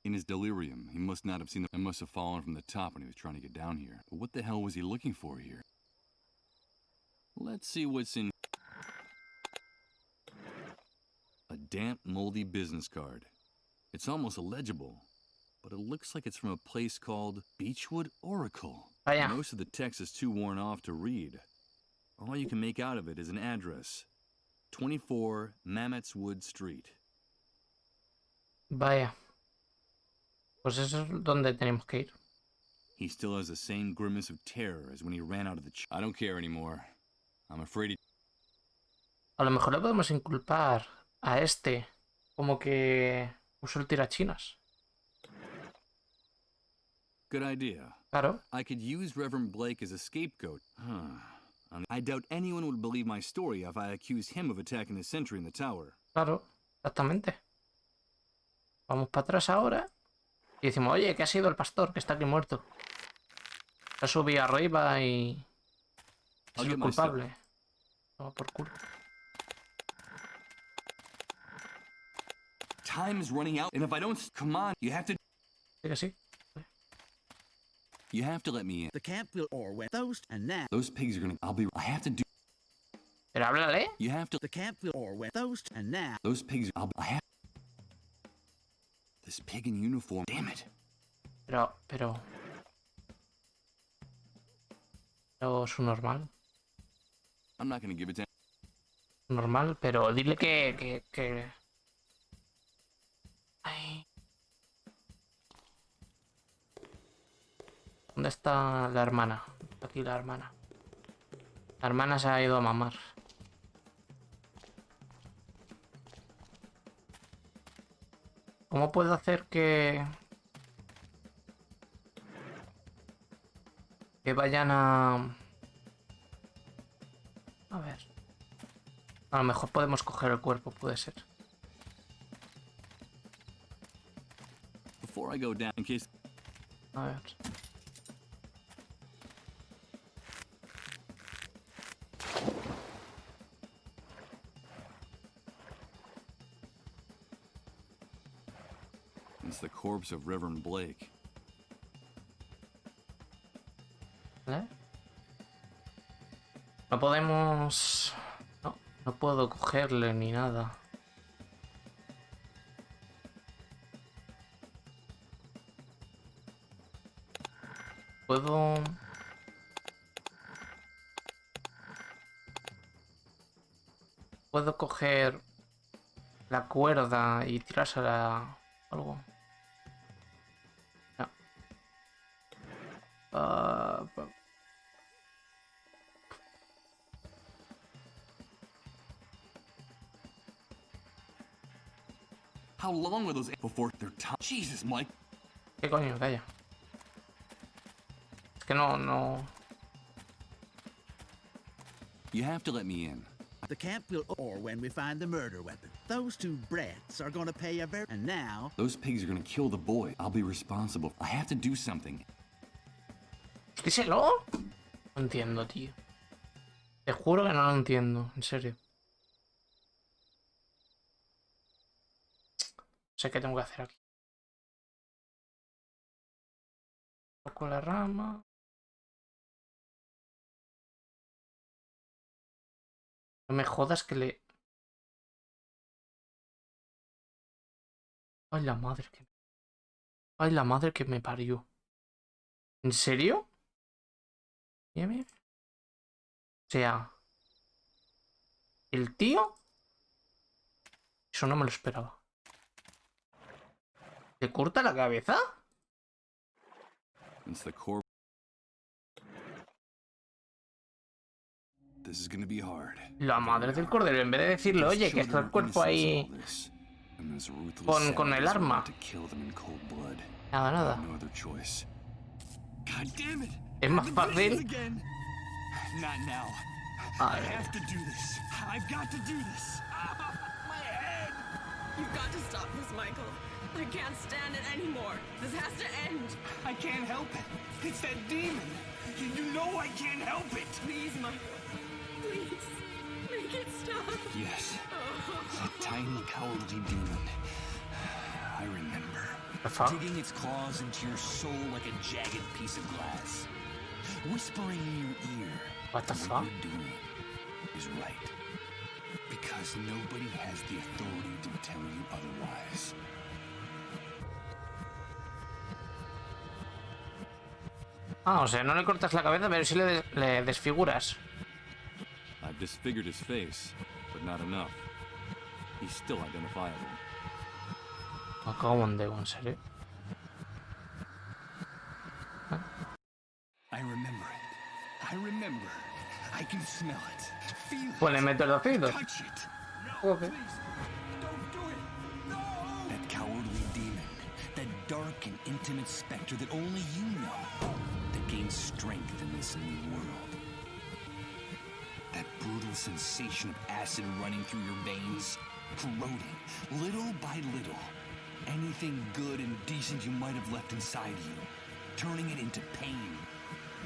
In his delirium, he must not have seen them and must have fallen from the top when he was trying to get down here. But what the hell was he looking for here? Let's see what's in... A damp, moldy business card. It's almost illegible, but it looks like it's from a place called Beechwood Oracle. Oh, yeah. Most of the text is too worn off to read. All you can make out of it is an address. 24 Mammothswood Street. Vaya. Pues eso es donde tenemos que ir. He still has the same grimace of terror as when he ran out of the... I don't care anymore. I'm afraid he... A lo mejor le podemos inculpar a este como que usó el tirachinas. Good idea. Claro. I could use Reverend Blake as a scapegoat. I doubt anyone would believe my story if I accused him of attacking the sentry in the tower. Claro, exactamente. Vamos para atrás ahora y decimos, oye, que ha sido el pastor que está aquí muerto. Se ha subido arriba y... es el culpable. Toma por culo. Time is running out, and if I don't, come on, you have to. Sí que sí. You have to let me in. The camp will or when those and now. Those pigs are gonna. I have to do. Pero háblale. You have to. The camp will or when those and now. Those pigs. I have. This pig in uniform. Damn it. Pero su normal. I'm not gonna give it to. Normal, pero dile que... Ay. ¿Dónde está la hermana? Aquí la hermana. La hermana se ha ido a mamar. ¿Cómo puedo hacer que vayan a... A ver. A lo mejor podemos coger el cuerpo, puede ser. Before I go down, in case. A ver. It's the corpse of Reverend Blake. ¿Vale? No podemos... No puedo cogerle ni nada. Puedo... Puedo coger la cuerda y tirársela o algo. No. How long were those before their time? Jesus, Mike. ¿Qué coño? Calla. Es que no... You have to let me in. The camp will or when we find the murder weapon. Those two brats are gonna pay a very... And now... Those pigs are gonna kill the boy. I'll be responsible. I have to do something. Díselo. No entiendo, tío. Te juro que no lo entiendo. En serio. No sé qué tengo que hacer aquí. Toco la rama. No me jodas que le... Ay, la madre que... Ay, la madre que me parió. ¿En serio? Bien. O sea... ¿El tío? Eso no me lo esperaba. ¿Le corta la cabeza? It's the corpse. This is gonna be hard. La madre del cordero, en vez de decirle, oye, que está el cuerpo ahí con el arma. Nada. Es más fácil. I have to do this. I've got to do this. My head. You've got to stop this, Michael. I can't stand it anymore. This has to end. I can't help it. It's that demon. You know I can't help it. Please, Michael. Please. Make it stop. Yes. That tiny cowardly demon. I remember. Digging its claws into your soul like a jagged piece of glass. Whispering in your ear. What the fuck? You're doing is right. Because nobody has the authority to tell you otherwise. Ah, o sea, no le cortas la cabeza, pero sí le desfiguras. I've disfigured his face, but not enough. He's still identifiable. Me cago en Dios, en serio. I remember it. I remember. I can smell it. Feel it. Pues le meto el docido. Touch it. Okay. That cowardly demon. That dark and intimate specter that only you know. That gains strength in this new world. That brutal sensation of acid running through your veins. Corroding, little by little, anything good and decent you might have left inside you. Turning it into pain,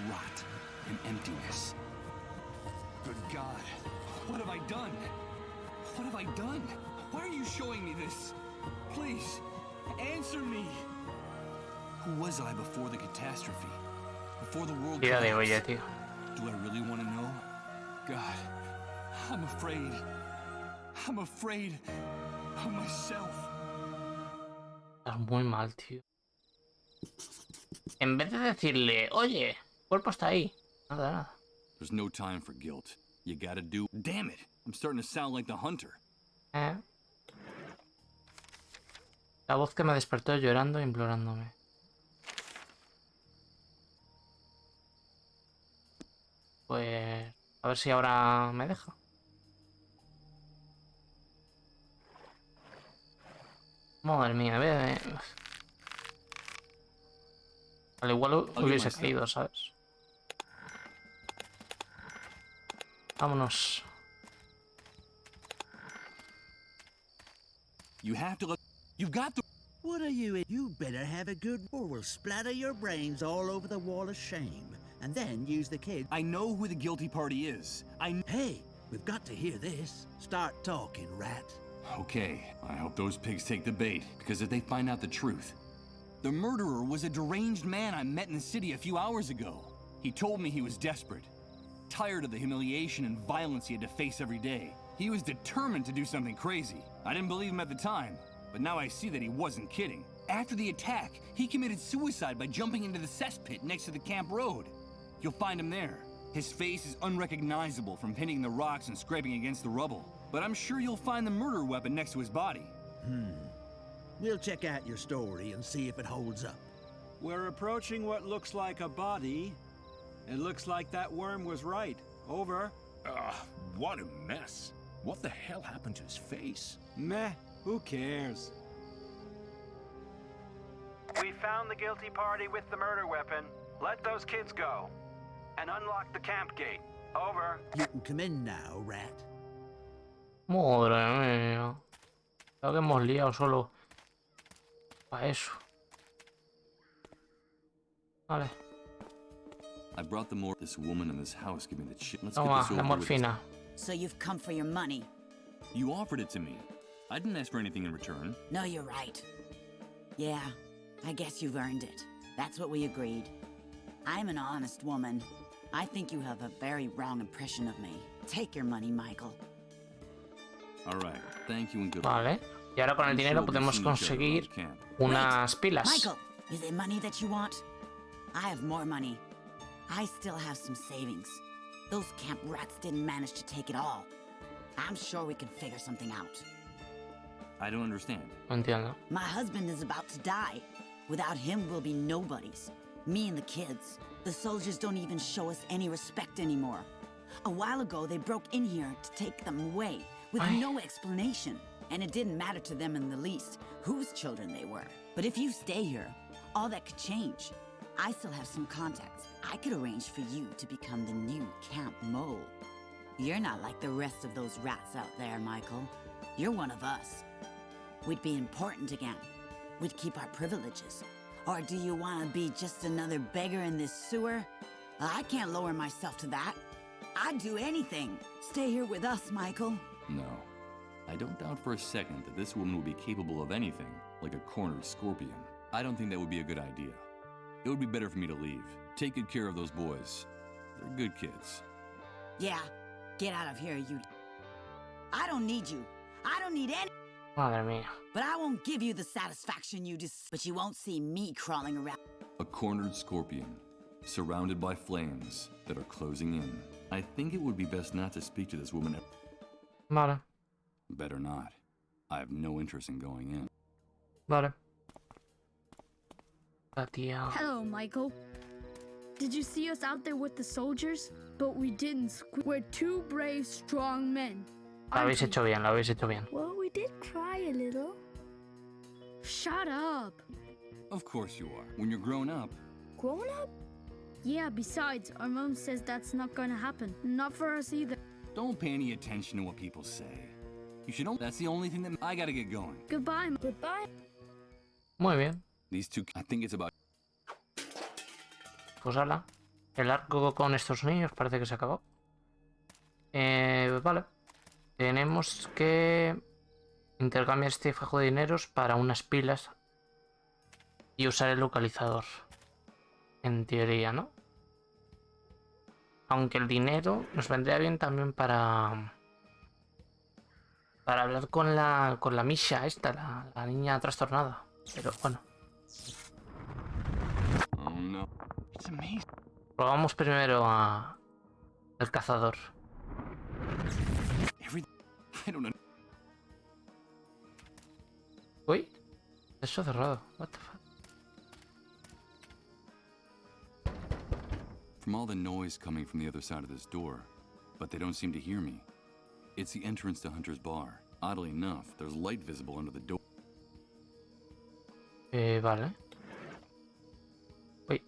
rot, and emptiness. Good God. What have I done? What have I done? Why are you showing me this? Please, answer me. Who was I before the catastrophe? Before the world Tira de collapsed? olla, tío. Do I really want to know? God, I'm afraid. I'm afraid of myself. Estás muy mal, tío. En vez de decirle, oye, el cuerpo está ahí. Nada, nada. There's no time for guilt. You gotta do... Damn it! I'm starting to sound like the hunter. La voz que me despertó llorando e implorándome. Pues... a ver si ahora me deja. Madre mía, ve. Al igual hubiese caído, ¿sabes? Vámonos. You have to look... You've got to... What are you in? You better have a good... or we'll splatter your brains all over the wall of shame. And then use the kid... I know who the guilty party is. Hey, we've got to hear this. Start talking, rat. Okay, I hope those pigs take the bait, because if they find out the truth... The murderer was a deranged man I met in the city a few hours ago. He told me he was desperate. Tired of the humiliation and violence he had to face every day. He was determined to do something crazy. I didn't believe him at the time, but now I see that he wasn't kidding. After the attack, he committed suicide by jumping into the cesspit next to the camp road. You'll find him there. His face is unrecognizable from hitting the rocks and scraping against the rubble. But I'm sure you'll find the murder weapon next to his body. We'll check out your story and see if it holds up. We're approaching what looks like a body. It looks like that worm was right. Over. What a mess. What the hell happened to his face? Meh, who cares? We found the guilty party with the murder weapon. Let those kids go. And unlock the camp gate. Over. You can come in now, rat. Madre mía. Creo que hemos liado solo para eso. Vale. I brought the more. This woman in this house gave me the shit. Let's get Toma, this la over with. morfina. So you've come for your money? You offered it to me. I didn't ask for anything in return. No, you're right. Yeah, I guess you've earned it. That's what we agreed. I'm an honest woman. I think you have a very wrong impression of me. Take your money, Michael. All right. Thank you and good Vale. Y ahora con el dinero podemos conseguir unas pilas. Michael, is it money that you want? I have more money. I still have some savings. Those camp rats didn't manage to take it all. I'm sure we can figure something out. I don't understand. No entiendo. My husband is about to die. Without him, we'll be nobodies. Me and the kids. The soldiers don't even show us any respect anymore. A while ago, they broke in here to take them away with no explanation. And it didn't matter to them in the least whose children they were. But if you stay here, all that could change. I still have some contacts. I could arrange for you to become the new Camp Mole. You're not like the rest of those rats out there, Michael. You're one of us. We'd be important again. We'd keep our privileges. Or do you want to be just another beggar in this sewer? I can't lower myself to that. I'd do anything. Stay here with us, Michael. No. I don't doubt for a second that this woman would be capable of anything, like a cornered scorpion. I don't think that would be a good idea. It would be better for me to leave. Take good care of those boys. They're good kids. Yeah, get out of here, you... I don't need you. I don't need any... Madre mía. But I won't give you the satisfaction you just... But you won't see me crawling around. A cornered scorpion, surrounded by flames that are closing in. I think it would be best not to speak to this woman. Vale. Better not. I have no interest in going in. Vale. La tía. Hello, Michael. Did you see us out there with the soldiers? But we didn't. We're two brave, strong men. Lo habéis hecho bien, lo habéis hecho bien. Well, we did cry a little. Shut up. Of course you are. When you're grown up. Grown up? Yeah, besides, our mom says that's not gonna happen. Not for us either. Don't pay any attention to what people say. You should know that's the only thing that I gotta get going. Goodbye. Goodbye. Muy bien. These two, I think it's about... Pues ala. El arco con estos niños parece que se acabó. Vale. Tenemos que Intercambiar este fajo de dineros para unas pilas y usar el localizador. En teoría, ¿no? Aunque el dinero nos vendría bien también para hablar con la Misha esta, la niña trastornada. Pero bueno. Oh no. Probamos primero al cazador. I don't know. Uy, eso cerrado. What the fuck? From all the noise coming from the other side of this door, but they don't seem to hear me. It's the entrance to Hunter's Bar. Oddly enough, there's light visible under the door. Vale. Uy.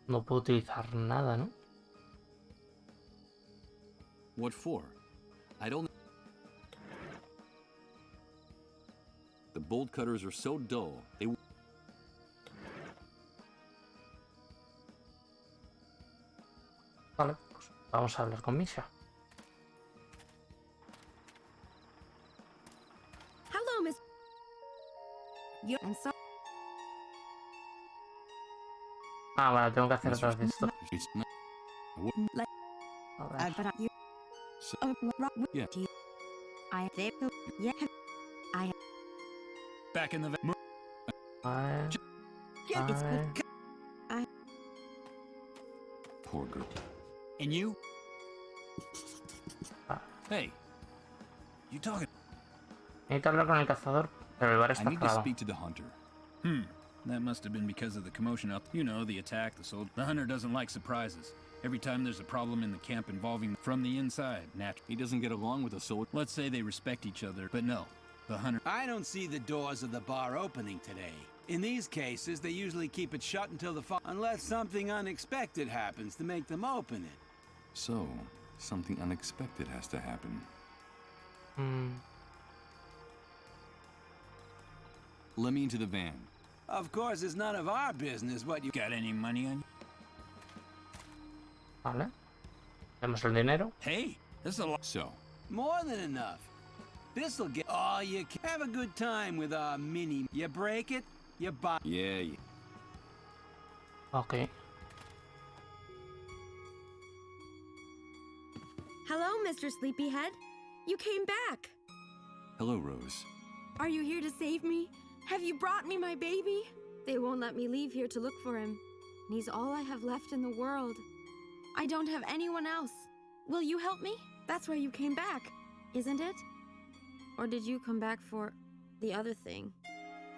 No puedo utilizar nada, ¿no? What for? I don't... The bolt cutters are so dull, they... Vale, pues vamos a hablar con Misha. Hello, Miss. You and so. Ah, vale, tengo que hacer otra vez esto. Like. But you. Yeah. I think. Yeah. I. Back in the. I. Poor girl. And you? Hey. You talking? Necesito hablar con el cazador, pero el bar I está need to cerrado. speak to the hunter. That must have been because of the commotion up. You know, the attack, the soul. The hunter doesn't like surprises. Every time there's a problem in the camp involving from the inside, He doesn't get along with the soldier. Let's say they respect each other, but no. The hunter. I don't see the doors of the bar opening today. In these cases, they usually keep it shut until the unless something unexpected happens to make them open it. So, something unexpected has to happen. Let me into the van. Of course, it's none of our business what you got any money on you. Vale. Tenemos el dinero. Hey, this is a lot. So. More than enough. This'll get. Oh, you can have a good time with our mini. You break it, you buy. Yeah. Okay. Hello, Mr. Sleepyhead. You came back. Hello, Rose. Are you here to save me? Have you brought me my baby? They won't let me leave here to look for him. He's all I have left in the world. I don't have anyone else. Will you help me? That's why you came back, isn't it? Or did you come back for the other thing?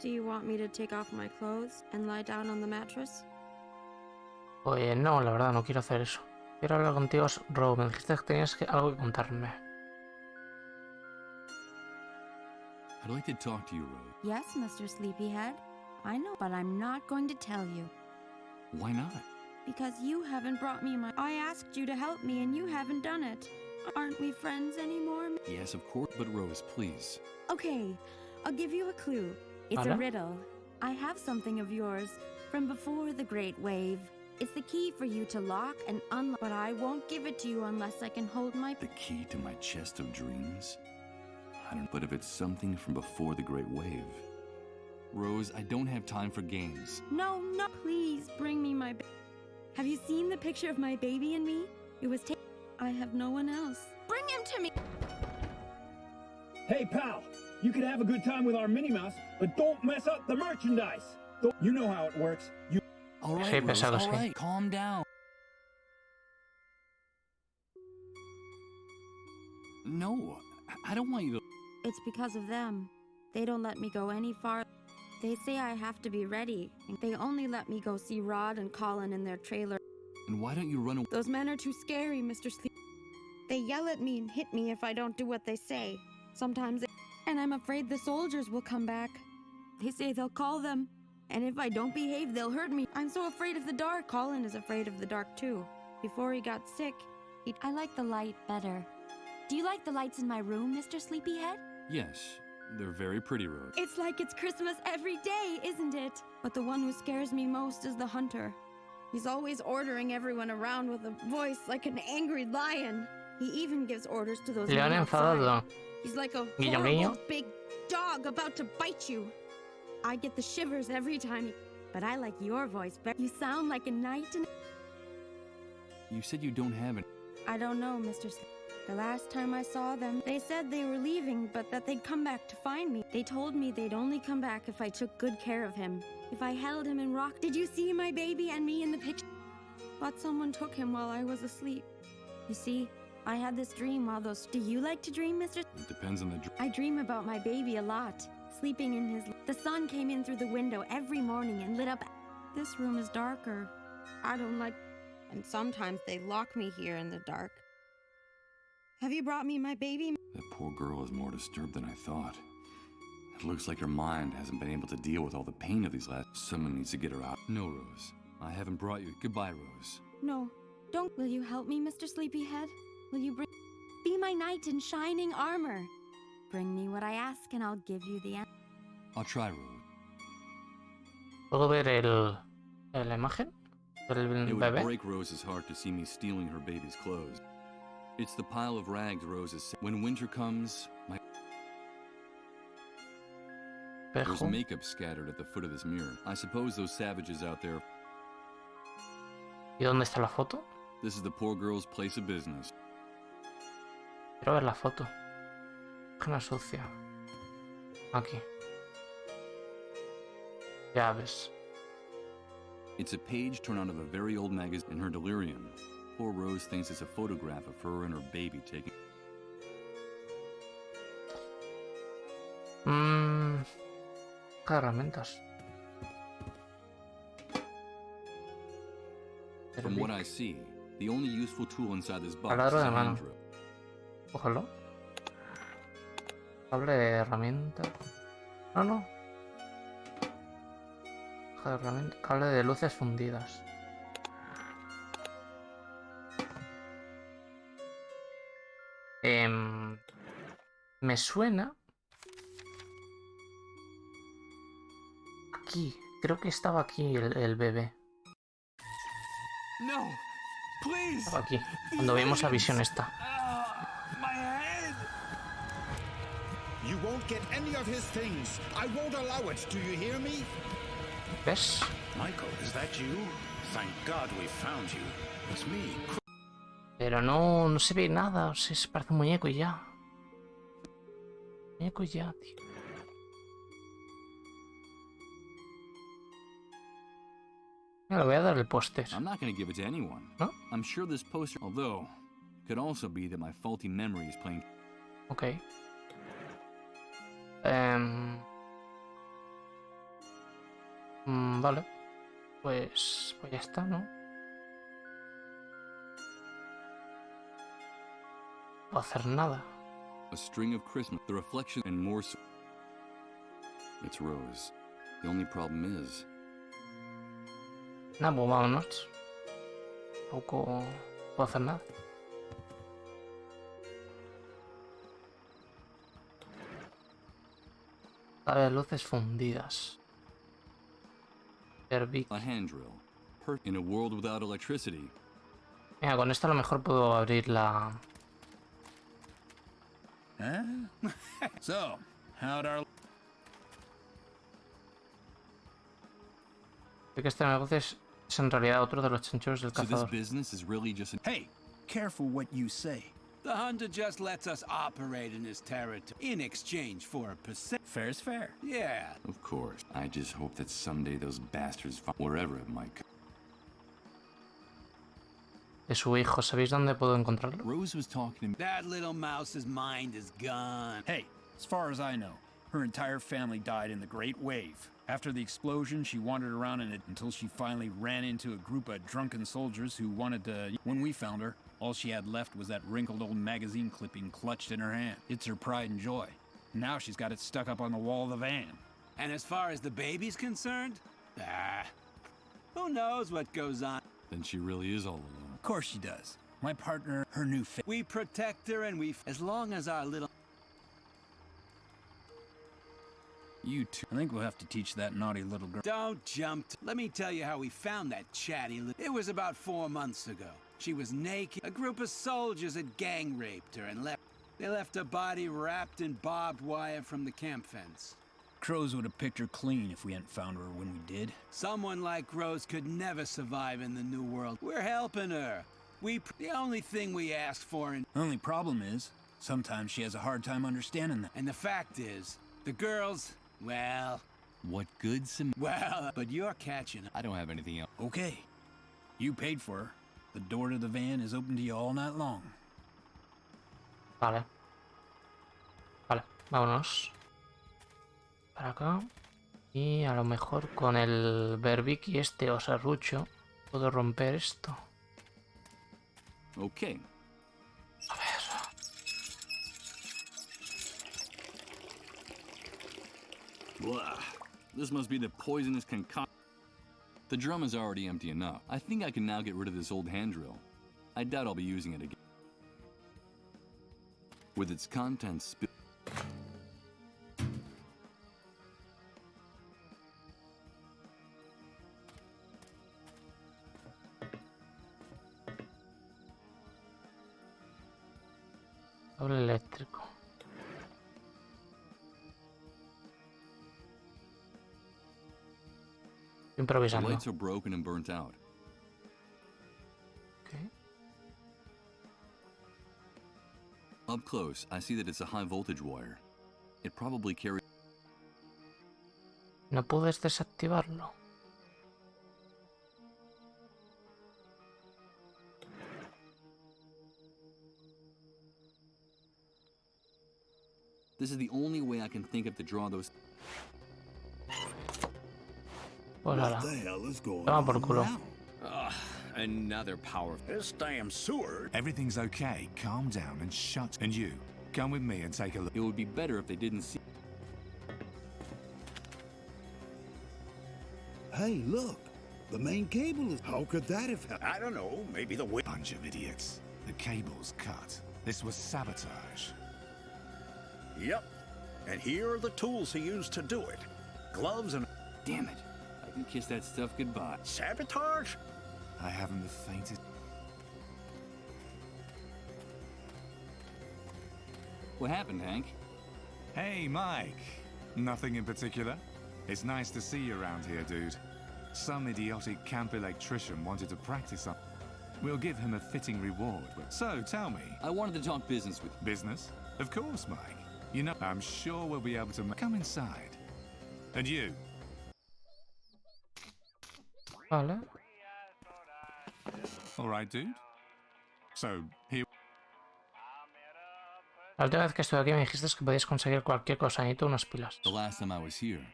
Do you want me to take off my clothes and lie down on the mattress? Pues no, la verdad, no quiero hacer eso. Quiero hablar contigo, Rob. Me dijiste que tenías algo que contarme. I'd like to talk to you, Rose. Yes, Mr. Sleepyhead. I know, but I'm not going to tell you. Why not? Because you haven't brought me my... I asked you to help me and you haven't done it. Aren't we friends anymore? Yes, of course, but Rose, please. Okay, I'll give you a clue. It's a riddle. I have something of yours from before the Great Wave. It's the key for you to lock and unlock, but I won't give it to you unless I can hold my... The key to my chest of dreams? I don't... But if it's something from before the Great Wave... Rose, I don't have time for games. No, please bring me my... Have you seen the picture of my baby and me? It was taken... I have no one else. Bring him to me! Hey, pal! You can have a good time with our Minnie Mouse, but don't mess up the merchandise! You know how it works. You... All right, Sí, Rose, pesado, all sí. right, calm down. No, I don't want you to... It's because of them. They don't let me go any farther. They say I have to be ready. They only let me go see Rod and Colin in their trailer. And why don't you run away? Those men are too scary, Mr. Sleep. They yell at me and hit me if I don't do what they say. Sometimes and I'm afraid the soldiers will come back. They say they'll call them. And if I don't behave, they'll hurt me. I'm so afraid of the dark. Colin is afraid of the dark too. Before he got sick, I like the light better. Do you like the lights in my room, Mr. Sleepyhead? Yes, they're very pretty, Rose. It's like it's Christmas every day, isn't it? But the one who scares me most is the hunter. He's always ordering everyone around with a voice like an angry lion. He even gives orders to those León men outside. enfadado. He's like a Guiño, horrible guiño. big dog about to bite you. I get the shivers every time. But I like your voice better. You sound like a knight and... You said you don't have it. I don't know, Mr. The last time I saw them, they said they were leaving, but that they'd come back to find me. They told me they'd only come back if I took good care of him. If I held him and rocked. Did you see my baby and me in the picture? Thought someone took him while I was asleep. You see, I had this dream while those... Do you like to dream, Mr. It depends on the I dream about my baby a lot. Sleeping in his... The sun came in through the window every morning and lit up... This room is darker. I don't like... And sometimes they lock me here in the dark. Have you brought me my baby? That poor girl is more disturbed than I thought. It looks like her mind hasn't been able to deal with all the pain of these last... Someone needs to get her out. No, Rose. I haven't brought you... Goodbye, Rose. No. Don't... Will you help me, Mr. Sleepyhead? Will you bring... Be my knight in shining armor. Bring me what I ask and I'll give you the answer. I'll try, Rose. ¿Puedo ver la imagen del It would bebé? break Rose's heart to see me stealing her baby's clothes. It's the pile of rags Rose is... When winter comes, my... There's Espejo. makeup scattered at the foot of this mirror. I suppose those savages out there... ¿Y dónde está la foto? This is the poor girl's place of business. Quiero ver la foto. Página sucia. Aquí. Llaves. It's a page torn out of a very old magazine in her delirium. Poor Rose thinks it's a photograph of her and her baby taken. Herramientas. From what I see, the only useful tool inside this box is Taladro de a mano. hand drill. Cógelo. Cable de herramienta. No. Caja de herramienta. Cable de luces fundidas. Me suena. Aquí. Creo que estaba aquí el bebé. No, please. Estaba aquí. Cuando vimos la visión esta. My head. You won't get any of his things. I won't allow it. Do you hear me? ¿Ves? Michael, is that you? Thank God we found you. It's me. Pero no se ve nada. O sea, se parece un muñeco y ya. Muñeco y ya, tío. Mira, le voy a dar el póster. I'm not going to give it to anyone. ¿No? I'm sure this poster, although, could also be that my faulty memory is playing. Ok. Vale. Pues ya está, ¿no? No puedo hacer nada. A string of Christmas, the reflection, and more. It's Rose. The only problem is. Nada, pues vámonos. Tampoco puedo hacer nada. A ver, luces fundidas. A hand drill. In a world without electricity. Mira, con esto a lo mejor puedo abrir la... So, how'd our... Creo que este negocio es en realidad otro de los chanchullos del So this cazador. business is really just a... Hey, careful what you say. The hunter just lets us operate in his territory in exchange for a percent. Fair's fair. Yeah. Of course. I just hope that someday those bastards find wherever it might come. De su hijo, ¿sabéis dónde puedo encontrarlo? Rose was talking to me. That little mouse's mind is gone. Hey, as far as I know, her entire family died in the Great Wave. After the explosion, she wandered around in it until she finally ran into a group of drunken soldiers who wanted to... When we found her, all she had left was that wrinkled old magazine clipping clutched in her hand. It's her pride and joy. Now she's got it stuck up on the wall of the van. And as far as the baby's concerned, who knows what goes on? Then she really is all alone. Of course she does. My partner, her new fit. We protect her and as long as our little... You too. I think we'll have to teach that naughty little girl. Don't jump. Let me tell you how we found that chatty little... It was about 4 months ago. She was naked. A group of soldiers had gang raped her and left. They left her body wrapped in barbed wire from the camp fence. Crows would have picked her clean if we hadn't found her when we did. Someone like Rose could never survive in the new world. We're helping her. The only thing we ask for in... Only problem is, sometimes she has a hard time understanding that. And the fact is, the girls, well... What good some... Well, but you're catching her. I don't have anything else. Okay. You paid for her. The door to the van is open to you all night long. Vale. Vale, vámonos. Para acá. Y a lo mejor con el Berbiki este o serrucho puedo romper esto. Okay. A ver. Blah. This must be the poisonous concoction. The drum is already empty enough. I think I can now get rid of this old hand drill. I doubt I'll be using it again. With its contents spilled. Cable eléctrico. The Improvisando. lights are broken and burnt out. Okay. Up close, I see that it's a high voltage wire. It probably carries... No puedes desactivarlo. This is the only way I can think of to draw those... Pues What nada. the hell is going Toma por on culo. now? Another power. This damn sewer. Everything's okay. Calm down and shut. And you, come with me and take a look. It would be better if they didn't see... Hey, look. The main cable is... How could that have happened? I don't know. Maybe the bunch of idiots. The cable's cut. This was sabotage. Yep. And here are the tools he used to do it. Gloves and... Damn it. I can kiss that stuff goodbye. Sabotage? I haven't the faintest... What happened, Hank? Hey, Mike. Nothing in particular. It's nice to see you around here, dude. Some idiotic camp electrician wanted to practice on... We'll give him a fitting reward. So, tell me. I wanted to talk business with you. Business? Of course, Mike. You know, I'm sure we'll be able to... Come inside. And you? Vale. All right, dude. So, here... La última vez que estuve aquí me dijiste que podías conseguir cualquier cosa. Necesito unas pilas. The last time I was here.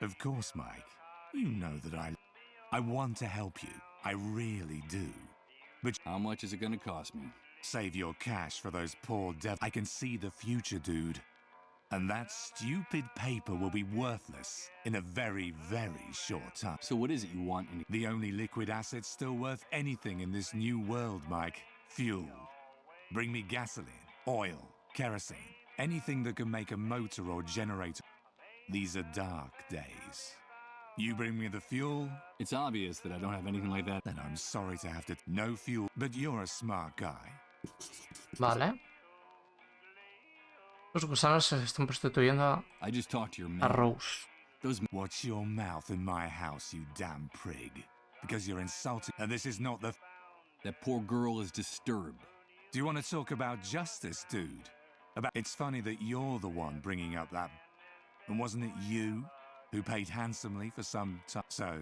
Of course, Mike. You know that I want to help you. I really do. But how much is it gonna cost me? Save your cash for those poor devils. I can see the future, dude. And that stupid paper will be worthless in a very, very short time. So what is it you want? The only liquid asset still worth anything in this new world, Mike. Fuel. Bring me gasoline, oil, kerosene, anything that can make a motor or generator. These are dark days. You bring me the fuel? It's obvious that I don't have anything like that. Then I'm sorry to have to... No fuel, but you're a smart guy. Vale. Los gusanos se están prostituyendo I just talked to your a Rose. Watch your mouth in my house, you damn prig. Because you're insulting... And this is not the... That poor girl is disturbed. Do you want to talk about justice, dude? It's funny that you're the one bringing up that... And wasn't it you who paid handsomely for some time? So,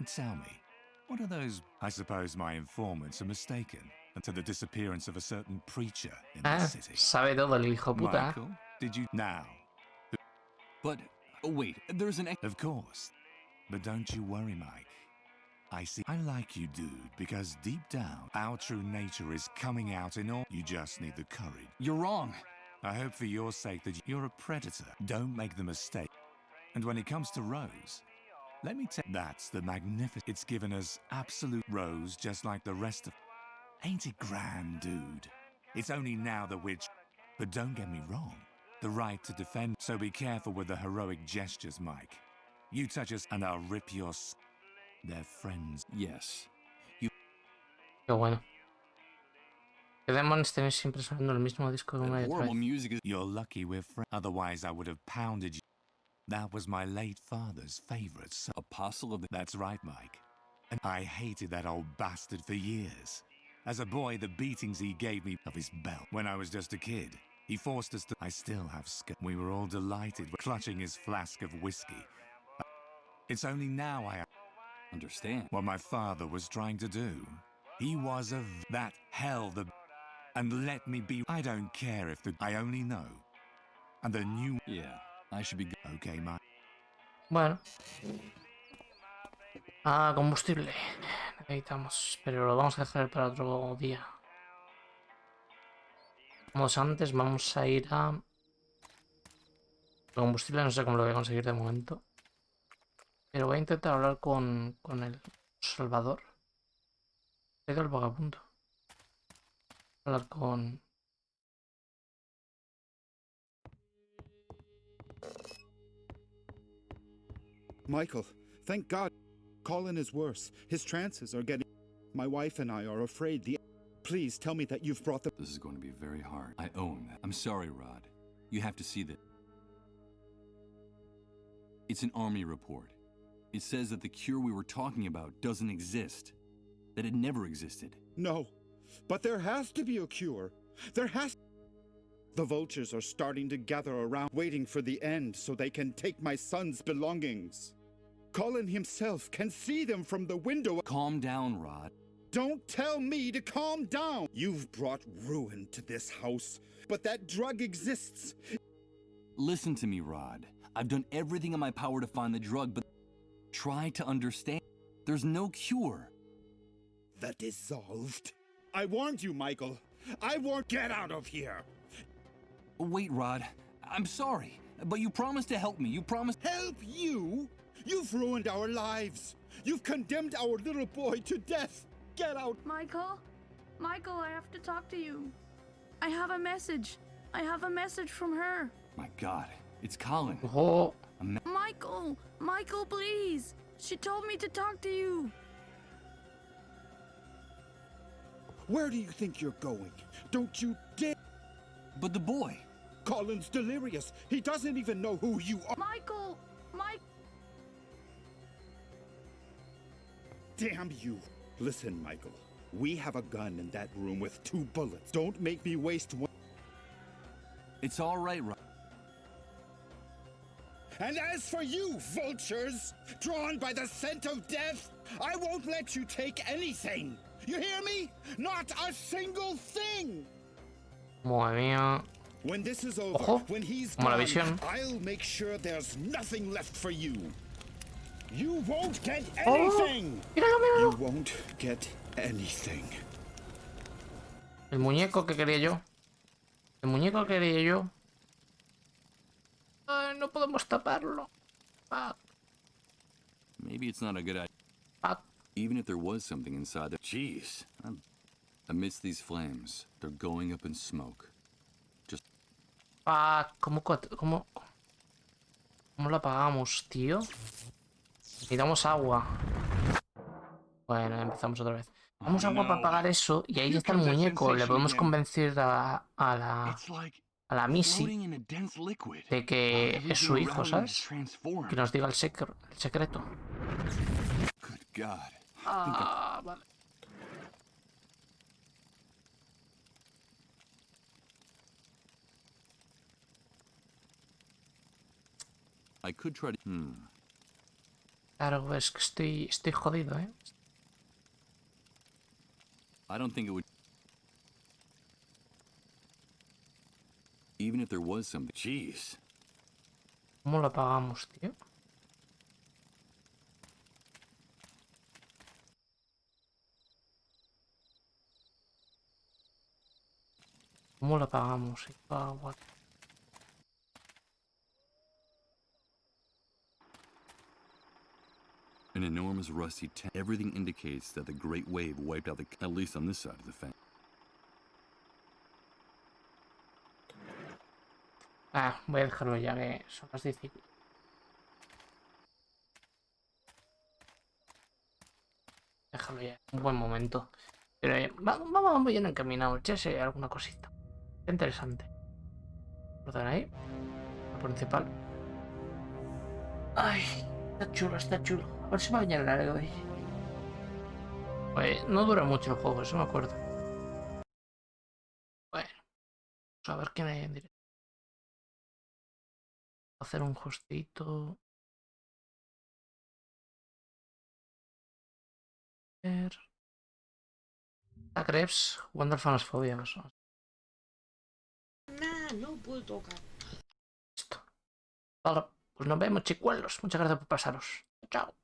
tell me, what are those... I suppose my informants are mistaken to the disappearance of a certain preacher in the city. Sabe todo el hijo puta. Michael, did you... Now. But, oh wait, there's an... Of course. But don't you worry, Mike. I see... I like you, dude, because deep down, our true nature is coming out in all... You just need the courage. You're wrong. I hope for your sake that you're a predator. Don't make the mistake. And when it comes to Rose, let me tell you, that's the magnificent... It's given us absolute Rose just like the rest of... Ain't it grand, dude? It's only now that we're... But don't get me wrong. The right to defend. So be careful with the heroic gestures, Mike. You touch us and I'll rip your They're friends. Yes. Qué bueno. ¿Qué demonios tenéis siempre sonando el mismo disco de una y otra vez? You're lucky we're friends. Otherwise I would have pounded you. That was my late father's favorite song. Apostle of the... That's right, Mike. And I hated that old bastard for years. As a boy, the beatings he gave me of his belt. When I was just a kid, he forced us to... I still have We were all delighted with clutching his flask of whiskey. It's only now I understand what my father was trying to do. He was of that hell the... And let me be... I don't care if the... I only know. And the new... Yeah, I should be... Okay, Mike. Bueno. Ah, combustible. Necesitamos, pero lo vamos a dejar para otro día. Vamos antes, vamos a ir a... El combustible no sé cómo lo voy a conseguir de momento. Pero voy a intentar hablar con el Salvador. He ido al vagabundo. Hablar con... Michael, thank God. Colin is worse. His trances are getting... My wife and I are afraid the... Please tell me that you've brought the... This is going to be very hard. I own that. I'm sorry, Rod. You have to see that. It's an army report. It says that the cure we were talking about doesn't exist. That it never existed. No, but there has to be a cure. There has... The vultures are starting to gather around, waiting for the end so they can take my son's belongings. Colin himself can see them from the window. Calm down, Rod. Don't tell me to calm down. You've brought ruin to this house, but that drug exists. Listen to me, Rod. I've done everything in my power to find the drug, but try to understand. There's no cure. The dissolved. I warned you, Michael. I warned... Get out of here. Wait, Rod. I'm sorry, but you promised to help me. You promised... Help you? You've ruined our lives. You've condemned our little boy to death. Get out. Michael? Michael, I have to talk to you. I have a message. I have a message from her. My God, it's Colin. Oh. Michael! Michael, please! She told me to talk to you. Where do you think you're going? Don't you dare... But the boy... Colin's delirious. He doesn't even know who you are. Michael! Damn you. Listen, Michael. We have a gun in that room with 2 bullets. Don't make me waste one. It's all right, Rod. And as for you, vultures, drawn by the scent of death, I won't let you take anything. You hear me? Not a single thing. Madre mía. When this is over, Ojo, when he's como la gone, visión. I'll make sure there's nothing left for you. You won't get anything. Míralo, míralo. You won't get anything. El muñeco que quería yo. El muñeco que quería yo. Ay, no podemos taparlo. Fuck. Maybe it's not a good idea. Fuck. Even if there was something inside there. Jeez. Amidst these flames, they're going up in smoke. Just... Fuck. ¿Cómo lo apagamos, tío? Necesitamos agua. Bueno, empezamos otra vez. Damos agua para apagar eso y ahí está el muñeco. Le podemos convencer a la Missy de que es su hijo, ¿sabes? Que nos diga el secreto. Ah, vale. I could try to... Claro, es que estoy jodido, ¿eh? I don't think it would... Even if there was something... Jeez. ¿Cómo lo apagamos, tío? ¿Cómo lo apagamos? Agua. An enormous rusty tank. Everything indicates that the Great Wave wiped out at least on this side of the fence. Ah, voy a dejarlo ya que son las 10. Déjalo ya, un buen momento. Pero vamos bien encaminados, ya sé alguna cosita. Qué interesante. Perdón ahí. La principal. Ay, está chulo, está chulo. A ver si va a bañar largo hoy. Pues no dura mucho el juego, eso me acuerdo. Bueno, a ver quién hay en directo. Hacer un hostito. A Krebs jugando al Fanosfobia. Nah, no puedo tocar. Vale, pues nos vemos, chicuelos. Muchas gracias por pasaros. Chao.